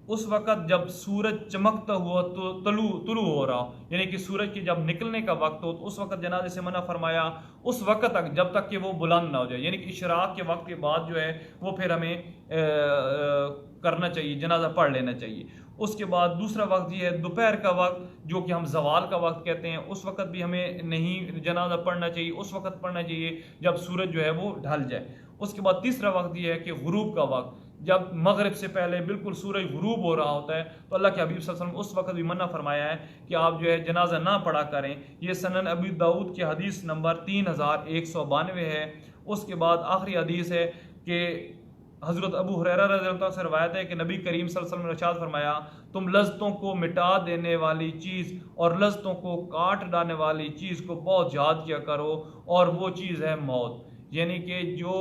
उस वक़्त जब सूरज चमकता हुआ तो तुलू हो रहा हो, यानी कि सूरज के जब निकलने का वक्त हो तो उस वक़्त जनाजे से मना फरमाया उस वक़्त तक जब तक कि वो बुलंद ना हो जाए, यानी कि इशराक के वक्त के बाद जो है वो फिर हमें करना चाहिए, जनाजा पढ़ लेना चाहिए। उसके बाद दूसरा वक्त ये है दोपहर का वक्त जो कि हम जवाल का वक्त कहते हैं, उस वक्त भी हमें नहीं जनाजा पढ़ना चाहिए, उस वक्त पढ़ना चाहिए जब सूरज जो है वो ढल जाए। उसके बाद तीसरा वक्त ये है कि गुरूब का वक्त, जब मगरिब से पहले बिल्कुल सूरज गुरूब हो रहा होता है, तो अल्लाह के हबीब सल्लल्लाहु अलैहि वसल्लम उस वक्त भी मना फरमाया है कि आप जो है जनाजा ना पढ़ा करें। ये सनन अबू दाऊद की हदीस नंबर 3192 है। उसके बाद आखिरी हदीस है कि हज़रत अबू हुरैरा रज़ियल्लाहु अन्हु से रवायत है कि नबी करीम सल्लल्लाहु अलैहि वसल्लम ने इरशाद फरमाया, तुम लज़्ज़तों को मिटा देने वाली चीज़ और लज़्ज़तों को काट डालने वाली चीज़ को बहुत याद किया करो, और वो चीज़ है मौत। यानी कि जो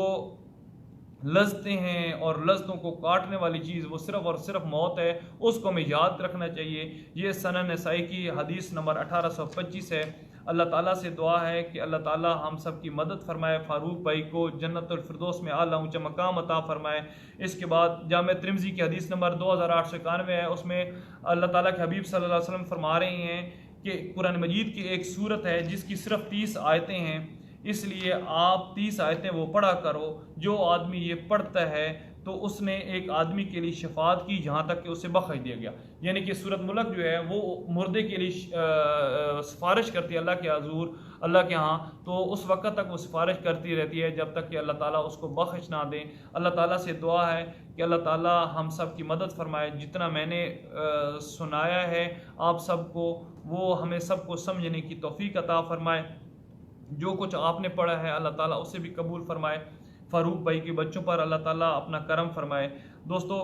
लज़्ज़तें हैं और लज़्ज़तों को काटने वाली चीज़ वो सिर्फ़ और सिर्फ मौत है, उसको हमें याद रखना चाहिए। ये सनन नसाई की हदीस नंबर 1825 है। अल्लाह ताला से दुआ है कि अल्लाह ताला हम सब की मदद फरमाए, फ़ारूक भाई को जन्नतुल फिरदौस में आला ऊँचा मकाम अता फरमाए। इसके बाद जामे तिर्मिज़ी की हदीस नंबर 2891 है, उसमें अल्लाह ताला के हबीब सल्लल्लाहु अलैहि वसल्लम फरमा रहे हैं कि कुरान मजीद की एक सूरत है जिसकी सिर्फ 30 आयतें हैं, इसलिए आप 30 आयतें वो पढ़ा करो। जो आदमी ये पढ़ता है तो उसने एक आदमी के लिए शफात की यहाँ तक कि उसे बख्श दिया गया। यानी कि सूरत मुल्क जो है वो मुर्दे के लिए सिफारिश करती है अल्लाह के हजूर, अल्लाह के यहाँ, तो उस वक्त तक वो सिफारिश करती रहती है जब तक कि अल्लाह ताला उसको बख्श ना दे। अल्लाह ताला से दुआ है कि अल्लाह ताला हम सब की मदद फरमाए। जितना मैंने सुनाया है आप सबको, वो हमें सबको समझने की तौफीक अता फरमाए। जो कुछ आपने पढ़ा है अल्लाह ताला उसे भी कबूल फरमाए। फ़ारूक भाई के बच्चों पर अल्लाह ताला अपना करम फरमाए। दोस्तों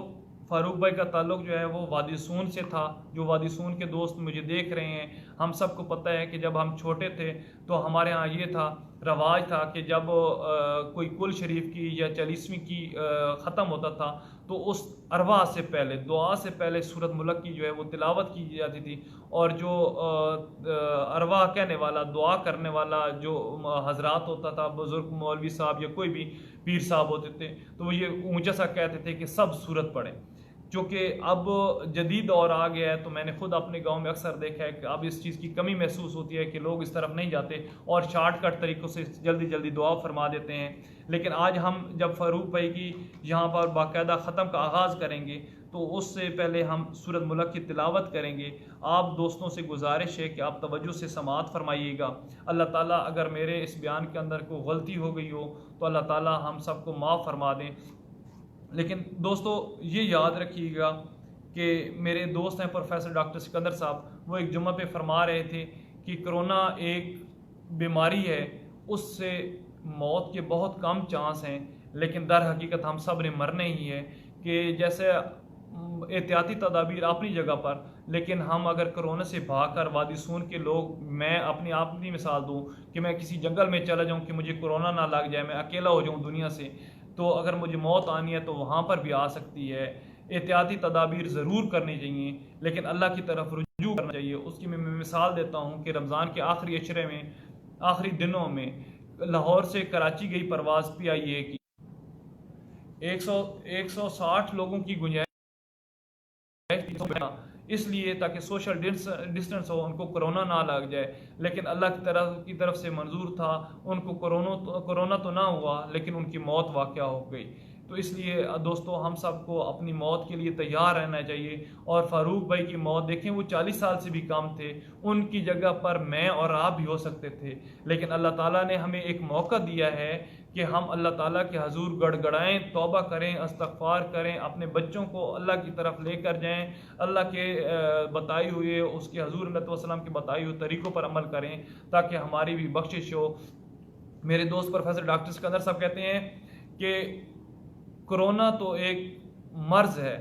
फ़ारूक भाई का ताल्लुक़ जो है वो वादी सून से था। जो वादी सून के दोस्त मुझे देख रहे हैं, हम सबको पता है कि जब हम छोटे थे तो हमारे यहाँ ये था, रवाज था कि जब कोई कुल शरीफ की या 40वीं की ख़त्म होता था तो उस अरवा से पहले, दुआ से पहले सूरत मुल्क की जो है वो तिलावत की जाती थी, और जो अरवा कहने वाला, दुआ करने वाला जो हजरात होता था, बुज़ुर्ग मौलवी साहब या कोई भी पीर साहब होते थे, तो वो ये ऊँचा सा कहते थे कि सब सूरत पढ़ें। चूँकि अब जदीद दौर आ गया है तो मैंने खुद अपने गांव में अक्सर देखा है कि अब इस चीज़ की कमी महसूस होती है कि लोग इस तरफ नहीं जाते और शॉर्टकट तरीक़ों से जल्दी जल्दी दुआ फरमा देते हैं। लेकिन आज हम जब फ़ारूक भाई की यहाँ पर बाकायदा ख़त्म का आगाज़ करेंगे तो उससे पहले हम सूरत मुल्क की तिलावत करेंगे। आप दोस्तों से गुजारिश है कि आप तवज्जो से समाअत फरमाइएगा। अल्लाह ताला अगर मेरे इस बयान के अंदर कोई गलती हो गई हो तो अल्लाह ताला हम सबको माफ़ फरमा दें। लेकिन दोस्तों ये याद रखिएगा कि मेरे दोस्त हैं प्रोफेसर डॉक्टर सिकंदर साहब, वो एक जुम्मा पे फरमा रहे थे कि कोरोना एक बीमारी है, उससे मौत के बहुत कम चांस हैं, लेकिन दर हकीकत हम सब ने मरने ही है। कि जैसे एहतियाती तदाबीर अपनी जगह पर, लेकिन हम अगर कोरोना से भागकर वादी सून के लोग, मैं अपनी मिसाल दूं कि मैं किसी जंगल में चला जाऊं कि मुझे कोरोना ना लग जाए, मैं अकेला हो जाऊं दुनिया से, तो अगर मुझे मौत आनी है तो वहाँ पर भी आ सकती है। एहतियाती तदाबीर ज़रूर करनी चाहिए, लेकिन अल्लाह की तरफ रुजू करना चाहिए। उसकी मैं मिसाल देता हूँ कि रमज़ान के आखिरी अशरे में, आखिरी दिनों में लाहौर से कराची गई परवाज़ PIA की 160 लोगों की गुंजाइश, इसलिए ताकि सोशल डिस्टेंस हो, उनको कोरोना ना लग जाए। लेकिन अल्लाह की तरफ से मंजूर था, उनको कोरोना तो ना हुआ, लेकिन उनकी मौत वाक़या हो गई। तो इसलिए दोस्तों, हम सबको अपनी मौत के लिए तैयार रहना चाहिए। और फ़ारूक भाई की मौत देखें, वो 40 साल से भी कम थे, उनकी जगह पर मैं और आप भी हो सकते थे। लेकिन अल्लाह ताला ने हमें एक मौका दिया है कि हम अल्लाह ताला के हजूर गड़गड़ाएं, तौबा करें, इस्तग़फ़ार करें, अपने बच्चों को अल्लाह की तरफ लेकर जाएं, अल्लाह के बताए हुए, उसके हजूर सल्लल्लाहु के बताए हुए तरीक़ों पर अमल करें, ताकि हमारी भी बख्शिश हो। मेरे दोस्त प्रोफेसर डॉक्टर सिकंदर साहब कहते हैं कि कोरोना तो एक मर्ज़ है,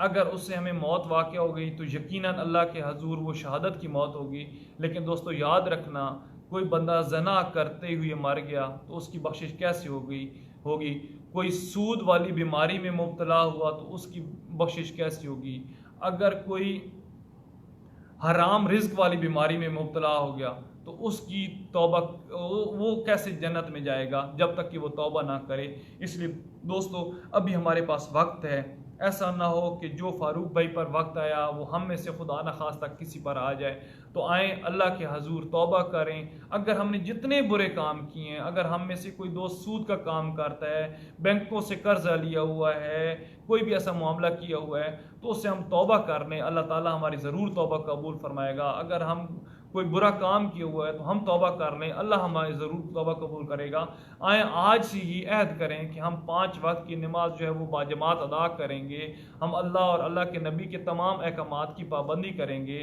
अगर उससे हमें मौत वाक़या हो गई तो यकीनन अल्लाह के हजूर वो शहादत की मौत होगी। लेकिन दोस्तों, याद रखना, कोई बंदा ज़ना करते हुए मर गया तो उसकी बख्शिश कैसे होगी। कोई सूद वाली बीमारी में मुब्तला हुआ तो उसकी बख्शिश कैसी होगी। अगर कोई हराम रिज्क वाली बीमारी में मुब्तला हो गया तो उसकी तौबा, वो कैसे जन्नत में जाएगा जब तक कि वो तौबा ना करे। इसलिए दोस्तों, अभी हमारे पास वक्त है। ऐसा ना हो कि जो फ़ारूक भाई पर वक्त आया वो हम में से खुदा न खास्ता किसी पर आ जाए। तो आए अल्लाह के हजूर तौबा करें। अगर हमने जितने बुरे काम किए हैं, अगर हम में से कोई दोस्त सूद का काम करता है, बैंकों से कर्जा लिया हुआ है, कोई भी ऐसा मामला किया हुआ है, तो उससे हम तौबा कर लें, अल्लाह ताला हमारी ज़रूर तौबा कबूल फरमाएगा। अगर हम कोई बुरा काम किया हुआ है तो हम तौबा कर लें, अल्लाह हमारी ज़रूर तौबा कबूल करेगा। आए आज से ही अहद करें कि हम 5 वक्त की नमाज जो है वो बाजमात अदा करेंगे, हम अल्लाह और अल्लाह के नबी के तमाम अहकामात की पाबंदी करेंगे,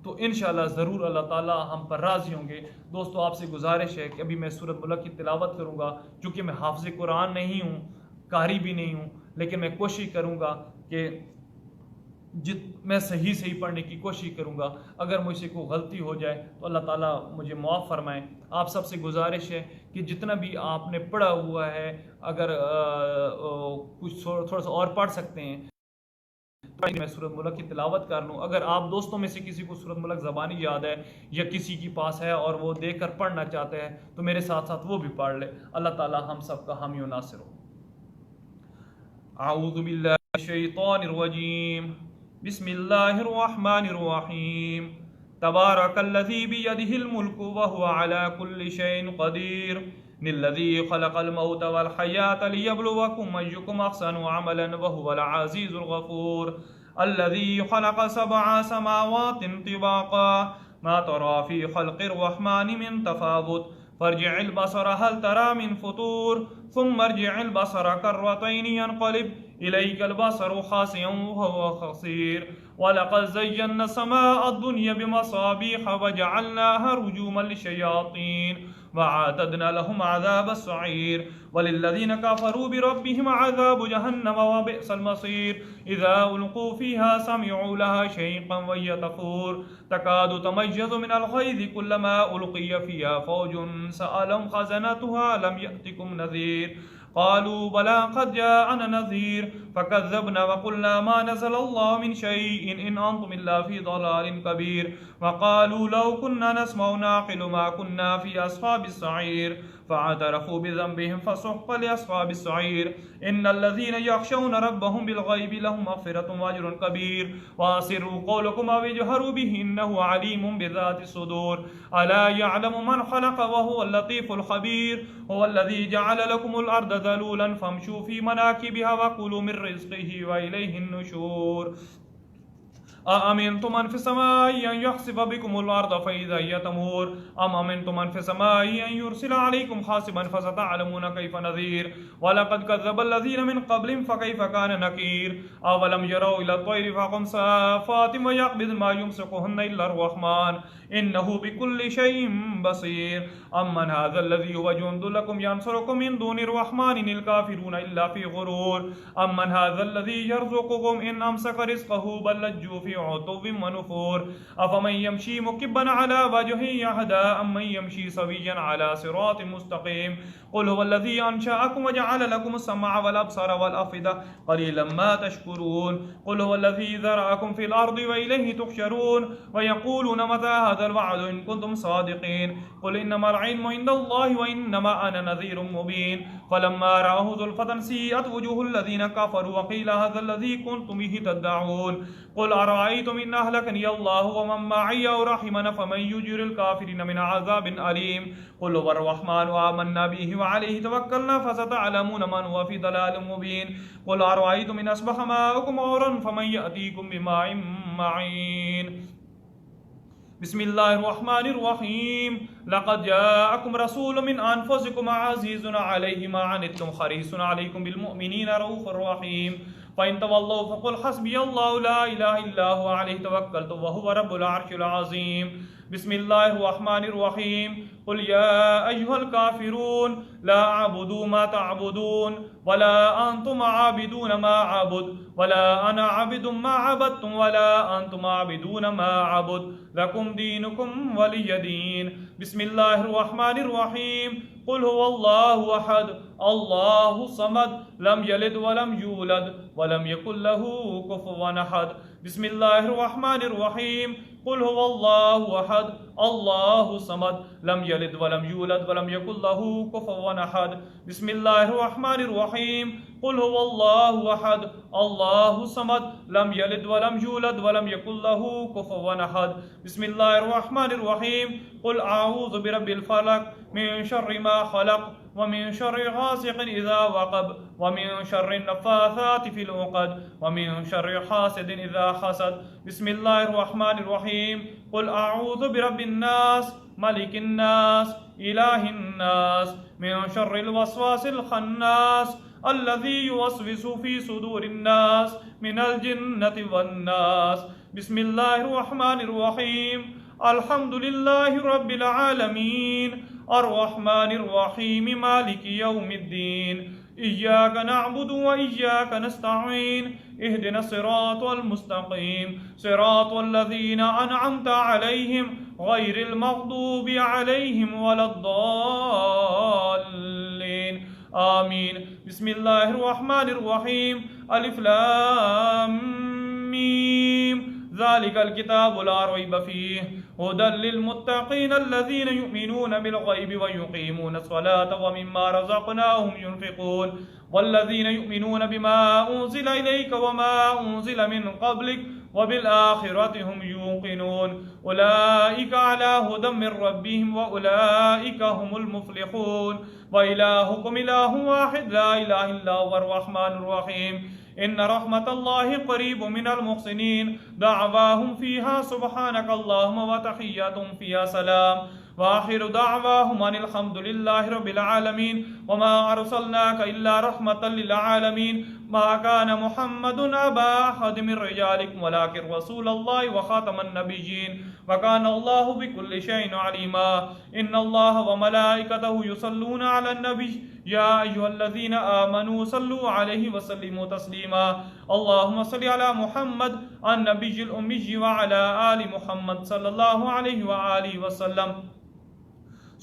तो इंशाअल्लाह ज़रूर अल्लाह ताला हम पर राज़ी होंगे। दोस्तों, आपसे गुजारिश है कि अभी मैं सूरत मुल्क की तिलावत करूँगा। चूँकि मैं हाफ़िज़ कुरान नहीं हूँ, कारी भी नहीं हूँ, लेकिन मैं कोशिश करूँगा कि मैं सही पढ़ने की कोशिश करूँगा। अगर मुझसे कोई गलती हो जाए तो अल्लाह ताला मुझे माफ़ फरमाए। आप सबसे गुजारिश है कि जितना भी आपने पढ़ा हुआ है, अगर कुछ थोड़ा सा और पढ़ सकते हैं, मैं सूरत मुल्क की तिलावत कर लूँ। अगर आप दोस्तों में से किसी को सूरत मुल्क ज़बानी याद है या किसी के पास है और वो देख कर पढ़ना चाहते हैं, तो मेरे साथ साथ वो भी पढ़ ले। अल्लाह ताला हम सब का हामी व नासिर हो। आऊज़ु बिल्लाहि मिनश शैतानिर रजीम, बिस्मिल्लाहिर रहमानिर रहीम, तबारकल्लज़ी बियदिहिल मुल्कु व हुवा अला कुल्लि शैइन क़दीर, निल्लज़ी ख़लक़ल मौत वल हयात लियब्लुवकुम अय्युकुम अहसनु अमलन व हुवल अज़ीज़ुल गफ़ूर, अल्लज़ी ख़लक़ सबअ समावातिन तिबाक़ा, मा तरा फ़ी ख़ल्क़िर रहमानि मिन तफ़ावुत, फर्जि'ल बसर हल तरा मिन फ़ुतूर, सुम्मा अर्जि'ल बसर कर्रतैनि यन्क़लिब इलैकल बसरु ख़ासिअन व हुवा ख़सीर, वलक़द ज़य्यन्ना समाअ दुनिया बिमसाबीह व जअलनाहा रुजूमन लिश्शयातीन व अअतदना लहुम अज़ाब अस्सईर, वलिल्लज़ीन कफ़रू बिरब्बिहिम अज़ाबु जहन्नम व बि'सल मसीर, इज़ा उल्क़ू फ़ीहा समिअू लहा शहीक़न व हिय तफ़ूर, तकादु तमय्यज़ु मिनल ग़ैज़ि कुल्लमा उल्क़िय फ़ीहा फ़ौजुन सअलहुम ख़ज़नतुहा अलम यअतिकुम नज़ीर, क़ालू बला क़द जाअना नज़ीर, फ़कज़्ज़बना व क़ुल्ना मा नज़्ज़लल्लाहु मिन शैइन इन अंतुम इल्ला फ़ी ज़लालिन कबीर, व क़ालू लौ कुन्ना नस्मअु नअक़िलु मा कुन्ना फ़ी अस्हाबिस सईर, फ़अतरफ़ू बिज़ंबिहिम फ़सुह्क़न लिअस्हाबिस सईर, इन्नल्लज़ीना यख़शौना रब्बहुम बिलग़ैबि लहुम मग़फ़िरतुन व अज्रुन कबीर, वअसिर्रू क़ौलकुम अव इजहरू बिही इन्नहु अलीमुम बिज़ातिस सुदूर, अला यअलमु मन ख़लक़ व हुवल लतीफ़ुल ख़बीर, हुवल्लज़ी जअल लकुमुल अर्द ज़लूलन फ़म्शू फ़ी मनाकिबिहा व कुलू मिन रिज़्क़िही व इलैहिन नुशूर, अअमिनतुम मन फ़िस समाइ अन यख़सिफ़ बिकुमुल अर्द फ़इज़ा हिय तमूर, अम अमिनतुम मन फ़िस समाइ अन युरसिला अलैकुम हासिबन फ़सतअलमूना कैफ़ नज़ीर, वलक़द कज़्ज़बल्लज़ीना मिन क़ब्लिहिम फ़कैफ़ कान नकीर, अवलम यरौ इला त्वय्रि फ़क़म साफ़ातिन व यक़बिज़न मा युमसिकुहुन्ना इल्ला अर्रहमान, इन्नहु बिकुल्लि शैइन बसीर, अम्मन हाज़ल्लज़ी हुव जुन्दुन लकुम यंसुरुकुम मिन दूनिर रहमानि इल काफ़िरूना इल्ला फ़ी ग़ुरूर, अम्मन हाज़ल्लज़ी यर्ज़ुक़ुकुम इन अमसक रिज़्क़हु बल लज्जू फी उतुव्विन व नुफूर अफमन यमशी मुकिब्बन अला वजहिही अहदा अम्मन यमशी सविय्यन अला सिरातिन मुस्तकीम कुल हुवल्लज़ी अंशअकुम व जअल लकुमुस समअ वल अब्सारा वल अफ़िदा क़लीलन मा तशकुरून कुल हुवल्लज़ी ज़रअकुम फिल अर्दि व इलैहि तुहशरून व यक़ूलून मता हाज़ल वअदु इन कुंतुम सादिक़ीन कुल इन्नमल इल्मु इंदल्लाहि व इन्नमा अना नज़ीरुम मुबीन फलम्मा रअहू ज़ुल्फ़तन सीअत वुजूहुल लज़ीना कफ़रू व क़ील हाज़ल कुन्तुम बिही तद्दऊन कुल अरअयतुम इन अहलकनी अल्लाहु व मन मअई औ रहिमना फमन युजिरुल काफ़िरीन मिन अज़ाबिन अलीम कुल हुवर्रहमानु आमन्ना बिही व अलैहि तवक्कलना फसतअलमून मन हुव फ़ी दलालिम मुबीन कुल अरअयतुम इन अस्बह माउकुम गौरन फमन यअतीकुम बिमाइन मईन बिस्मिल्लाहिर्रहमानिर्रहीम लक़द जाअकुम रसूलुम मिन अनफुसिकुम अज़ीज़ुन अलैहि मा अनित्तुम हरीसुन अलैकुम बिलमुमिनीना रऊफ़ुर रहीम फ़इन तवल्लौ फ़क़ुल हस्बियल्लाहु ला इलाहा इल्ला हुव अलैहि तवक्कलतु व हुव रब्बुल अर्शिल अज़ीम बिस्मिल्लाहिर्रहमानिर्रहीम कुल या अय्युहल काफ़िरून ला अअबुदु मा तअबुदून वला अंतुम आबिदून मा अअबुद वला अना आबिदुम मा अबदतुम वला अंतुम आबिदून मा अअबुद लकुम दीनुकुम वलिय दीन बिस्मिल्लाहिर्रहमानिर्रहीम कुल हुवल्लाहु अहद अल्लाहु समद लम यलिद वलम यूलद वलम यकुल लहू कुफुवन अहद बिस्मिल्लाहिर्रहमानिर्रहीम कुल हुवल्लाहु अहद अल्लाहु समद लम यलिद वलम यूलद वलम यकुल लहू कुफुवन अहद बिस्मिल्लाहिर्रहमानिर्रहीम कुल हुवल्लाहु अहद अल्लाहु समद लम यलिद वलम यूलद वलम यकुल लहू कुफुवन अहद बिस्मिल्लाहिर्रहमानिर्रहीम कुल अऊज़ु बिरब्बिल फलक मिन शर्रि मा खलक व मिन शर्रि गासिकिन इज़ा वक़ब व मिन शर्रि नफ़्फ़ाथाति फ़िल उक़द व मिन शर्रि हासिदिन इज़ा हसद बिस्मिल्लाहिर्रहमानिर्रहीम कुल अऊज़ु बिरब्बिन नास मलिकिन नास इलाहिन नास मिन शर्रिल वस्वासिल खन्नास अल्लज़ी युवस्विसु फ़ी सुदूरिन नास मिनल जिन्नति वन नास बिस्मिल्लाहिर्रहमानिर्रहीम अल्हम्दुलिल्लाहि रब्बिल आलमीन अर्रहमानिर्रहीम मालिकि यौमिद्दीन इय्याक नअबुदु व इय्याक नस्तईन इहदिनस सिरातल मुस्तकीम सिरातल लज़ीना अनअमता अलैहिम गैरिल मग़दूबि अलैहिम वलद्दाल्लीन आमीन बिस्मिल्लाहिर्रहमानिर्रहीम अलिफ लाम मीम ज़ालिकल किताबु ला रैब फ़ीहि हुदल लिलमुत्तक़ीन अल्लज़ीना युमिनून बिल ग़ैबि व युक़ीमूनस सलाता व मिम्मा रज़क़नाहुम युनफ़िक़ून वल्लज़ीना युमिनून बिमा उन्ज़िला इलैका व मा उन्ज़िला मिन क़ब्लिक व बिल आख़िरति हुम यूक़िनून उलाइका अला हुदम मिन रब्बिहिम व उलाइका हुमुल मुफ़्लिहून व इलाहुकुम इलाहुन वाहिद ला इलाहा इल्ला हुवर रहमानुर रहीम इन्ना रहमतल्लाहि क़रीबुम मिनल मुहसिनीन दअवाहुम फ़ीहा सुब्हानकल्लाहुम्मा व तहिय्यतुहुम फ़ीहा सलाम व आखिरु दअवाहुम अनिल हम्दुलिल्लाहि रब्बिल आलमीन व मा अरसलनाका इल्ला रहमतल लिल आलमीन मा कान मुहम्मदुन अबा अहद मिन रिजालिकुम वलाकिन रसूलल्लाहि व खातमन नबिय्यीन व काना अल्लाहु बिकुल्लि शैइन अलीमा इन्नल्लाह व मलाइकतहु युसल्लूना अलन नबी या अय्युहल्लज़ीना आमनू सल्लु अलैहि व सल्लिमू तस्लीमा अल्लाहुम्मा सल्लि अला मुहम्मद अन-नबिय्यिल उम्मी व अला आलि मुहम्मद सल्लल्लाहु अलैहि व आलिहि व सल्लम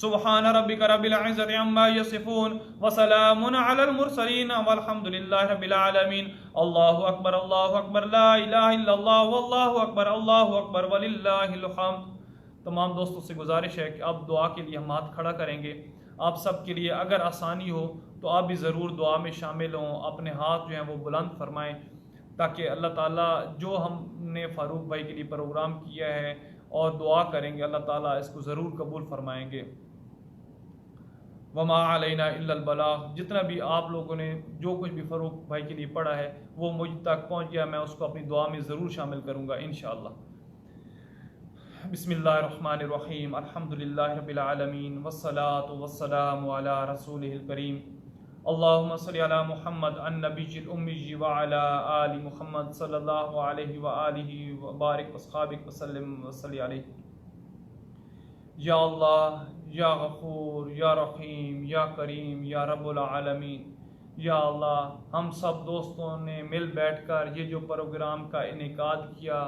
सुब्हान रब्बिका रब्बिल इज़्ज़ति अम्मा यसिफून व सलामुन अलल मुरसलीन वल्हम्दुलिल्लाहि रब्बिल आलमीन अल्लाहु अकबर ला इलाहा इल्लल्लाह वल्लाहु अकबर वलिल्लाहिल हम्द। तमाम दोस्तों से गुजारिश है कि आप दुआ के लिए हम हाथ खड़ा करेंगे। आप सब के लिए अगर आसानी हो तो आप भी ज़रूर दुआ में शामिल हों, अपने हाथ जो हैं वो बुलंद फरमाएं ताकि अल्लाह ताला जो हमने फ़ारूक भाई के लिए प्रोग्राम किया है और दुआ करेंगे अल्लाह ताला इसको ज़रूर कबूल फरमाएंगे। वमा अलैना इल्लल बलाग। जितना भी आप लोगों ने जो कुछ भी फ़ारूक भाई के लिए पढ़ा है वो मुझ तक पहुँच गया, मैं उसको अपनी दुआ में ज़रूर शामिल करूँगा इंशाअल्लाह। बिस्मिल्लाहिर्रहमानिर्रहीम अल्हम्दुलिल्लाहि रब्बिल आलमीन वस्सलातु वस्सलामु अला रसूलिहिल करीम अल्लाहुम्मा सल्लि अला मुहम्मद अन-नबिय्यिल उम्मी व अला आलि मुहम्मद सल्लल्लाहु अलैहि व आलिहि व बारिक वस्हाबिक वसल्लम वसल्लि अलैहि। या अल्लाह, या गफूर, या रहीम, या करीम, या रब्बुल आलमीन। या अल्लाह, हम सब दोस्तों ने मिल बैठकर ये जो प्रोग्राम का इनेकाद किया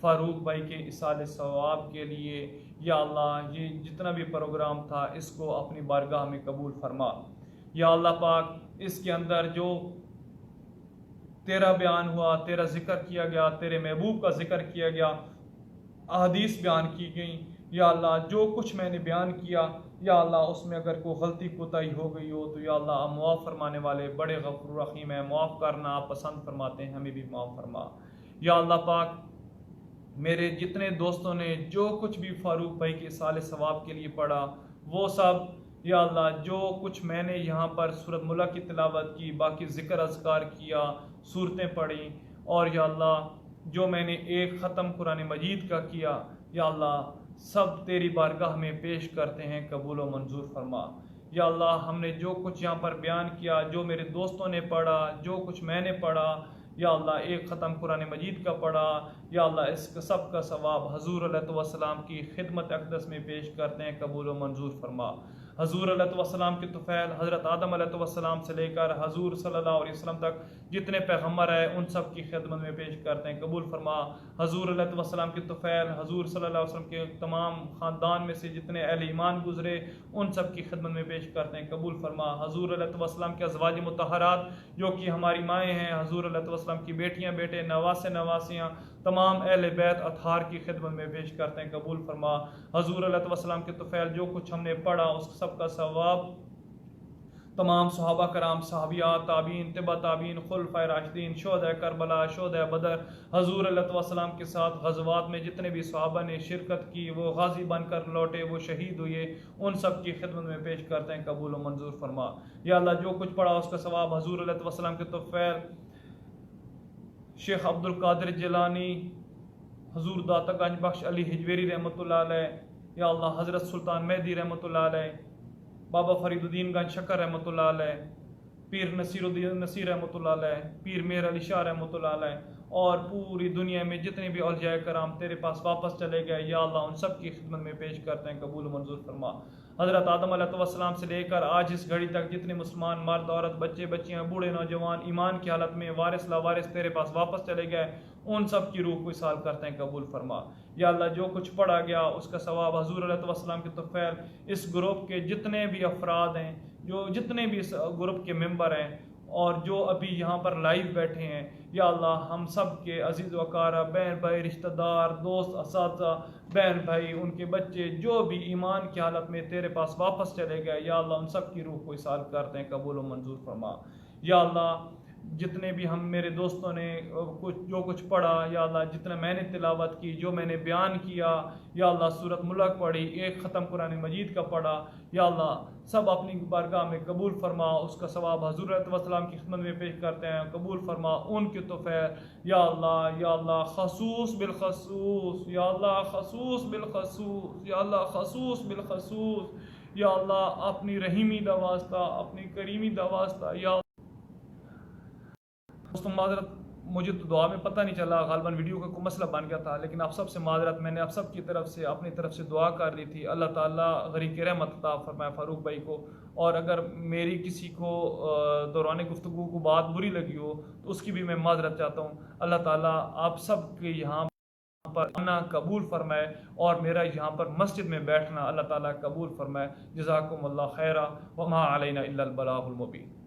फ़ारूक भाई के इसाले सवाब के लिए। या अल्लाह ये जितना भी प्रोग्राम था इसको अपनी बारगाह में कबूल फरमा। या अल्लाह पाक इसके अंदर जो तेरा बयान हुआ, तेरा जिक्र किया गया, तेरे महबूब का जिक्र किया गया, अहदीस बयान की गई, या अल्लाह जो कुछ मैंने बयान किया या अल्लाह उसमें अगर कोई गलती कोताही हो गई हो तो या अल्लाह आप मुआफ़ फरमाने वाले बड़े गफूर रहीम है, मुआफ़ करना आप पसंद फरमाते हैं, हमें भी मुआफ़ फरमा। या अल्लाह पाक मेरे जितने दोस्तों ने जो कुछ भी फ़ारूक भाई के साले सवाब के लिए पढ़ा वो सब या अल्लाह जो कुछ मैंने यहाँ पर सूरत मुल्क की तिलावत की, बाकी ज़िक्र अज़कार किया, सूरतें पढ़ी, और या अल्लाह जो मैंने एक ख़त्म कुरान मजीद का किया या अल्लाह सब तेरी बारगाह में पेश करते हैं, कबूल व मंजूर फरमा। या अल्लाह हमने जो कुछ यहाँ पर बयान किया, जो मेरे दोस्तों ने पढ़ा, जो कुछ मैंने पढ़ा, या अल्लाह एक ख़त्म कुरान मजीद का पढ़ा, या अल्लाह इस सब का सवाब हजूर अलैहिस्सलाम की खिदमत अक़दस में पेश करते हैं, कबूल व मंजूर फरमा। हजूर अलैहिस्सलाम के तुफ़ैल हज़रत आदम अलैहिस्सलाम से लेकर हजूर सल्लल्लाहु अलैहि वसल्लम तक जितने पैगम्बर है उन सब की खिदमत में पेश करते हैं, कबूल फरमा। हजूर अलैहिस्सलाम के तुफ़ैल हजूर सल्लल्लाहु अलैहि वसल्लम के तमाम ख़ानदान में से जितने अहले ईमान गुजरे उन सब की खिदमत में पेश करते हैं, कबूल फरमा। हजूर अलैहिस्सलाम के अज़वाज मुतहरात जो कि हमारी माएँ हैं, हजूर अलैहिस्सलाम की बेटियाँ बेटे नवासे नवासियाँ तमाम अहले बैत अतहार की खिदमत में पेश करते हैं, कबूल फरमा। हजूर अलैहिस्सलाम के तुफ़ैल जो कुछ हमने पढ़ा उस सब का सवाब तमाम सहाबा कराम, सहाबियात, ताबीन, तिबा ताबीन, खुलफाए राशिदीन, शोहदा करबला, शोहदा बदर, हजूर अलैहिस्सलाम के साथ गज़वात में जितने भी सहाबा ने शिरकत की, वो गाजी बनकर लौटे, वो शहीद हुए, उन सब की खिदमत में पेश करते हैं, कबूल व मंजूर फरमा। या अल्लाह जो कुछ पढ़ा उसका सवाब हजूर अलैहिस्सलाम के तुफ़ैल शेख अब्दुल कादिर जिलानी, हजूर दाता गंज बख्श अली हिजवेरी रहमतुल्लाह अलैह, या अल्लाह हज़रत सुल्तान मेहदी रहमतुल्लाह अलैह, बाबा फरीदुद्दीन गंज शक्कर रहमतुल्लाह अलैह, पीर नसीरुद्दीन नसीर रहमतुल्लाह अलैह, पीर मेहर अली शाह रहमतुल्लाह अलैह, और पूरी दुनिया में जितने भी औलिया कराम तेरे पास वापस चले गए या अल्लाह उन सब की खिदमत में पेश करते हैं, कबूल मंजूर फरमा। हज़रत आदम अलैहिस्सलाम से लेकर आज इस घड़ी तक जितने मुसलमान मर्द औरत बच्चे बच्चियाँ बूढ़े नौजवान ईमान की हालत में वारिस लावारिस तेरे पास वापस चले गए उन सब की रूह को इसाल करते हैं, कबूल फरमा। या अल्लाह जो कुछ पढ़ा गया उसका सवाब हजूर अलैहिस्सलाम के तुफ़ैल इस ग्रुप के जितने भी अफराद हैं, जो जितने भी इस ग्रुप के मेंबर हैं और जो अभी यहाँ पर लाइव बैठे हैं, या अल्लाह हम सब के अजीज़ वकारा बहन भाई रिश्तेदार दोस्त असातिज़ा बहन भाई उनके बच्चे जो भी ईमान की हालत में तेरे पास वापस चले गए या अल्लाह उन सब की रूह को इसाल करते हैं, कबूल व मंजूर फरमा। या अल्लाह जितने भी हम मेरे दोस्तों ने कुछ जो कुछ पढ़ा या अल्लाह जितना मैंने तिलावत की, जो मैंने बयान किया या अल्लाह सूरत मुल्क पढ़ी, एक ख़त्म कुरान मजीद का पढ़ा, या अल्लाह सब अपनी बारगाह में कबूल फरमा। उसका सवाब हज़ूर अलैहिस्सलाम की खिदमत में पेश करते हैं, कबूल फरमा उनके तुफ़ैल। या अल्लाह खसूस बिल खसूस, या अल्लाह खसूस बिल खसूस, या अल्लाह खसूस बिल खसूस, या अल्लाह अपनी रहीमी दा वास्ता, अपनी करीमी दा वास्ता। या दोस्तों माजरत, मुझे तो दुआ में पता नहीं चला, गालबन वीडियो का कोई मसला बन गया था, लेकिन आप सब से माजरत, मैंने आप सब की तरफ से अपनी तरफ से दुआ कर ली थी। अल्लाह ताला गरीक रहमत अता फरमाए फ़ारूक भाई को, और अगर मेरी किसी को दौरान गुफ्तगू को बात बुरी लगी हो तो उसकी भी मैं माजरत चाहता हूँ। अल्लाह ताला आप सब के यहाँ पर आना कबूल फरमाए और मेरा यहाँ पर मस्जिद में बैठना अल्लाह ताला कबूल फरमाए। जज़ाकुमुल्लाह खैरा व मा अलैना इल्लल बलागुल मुबीन।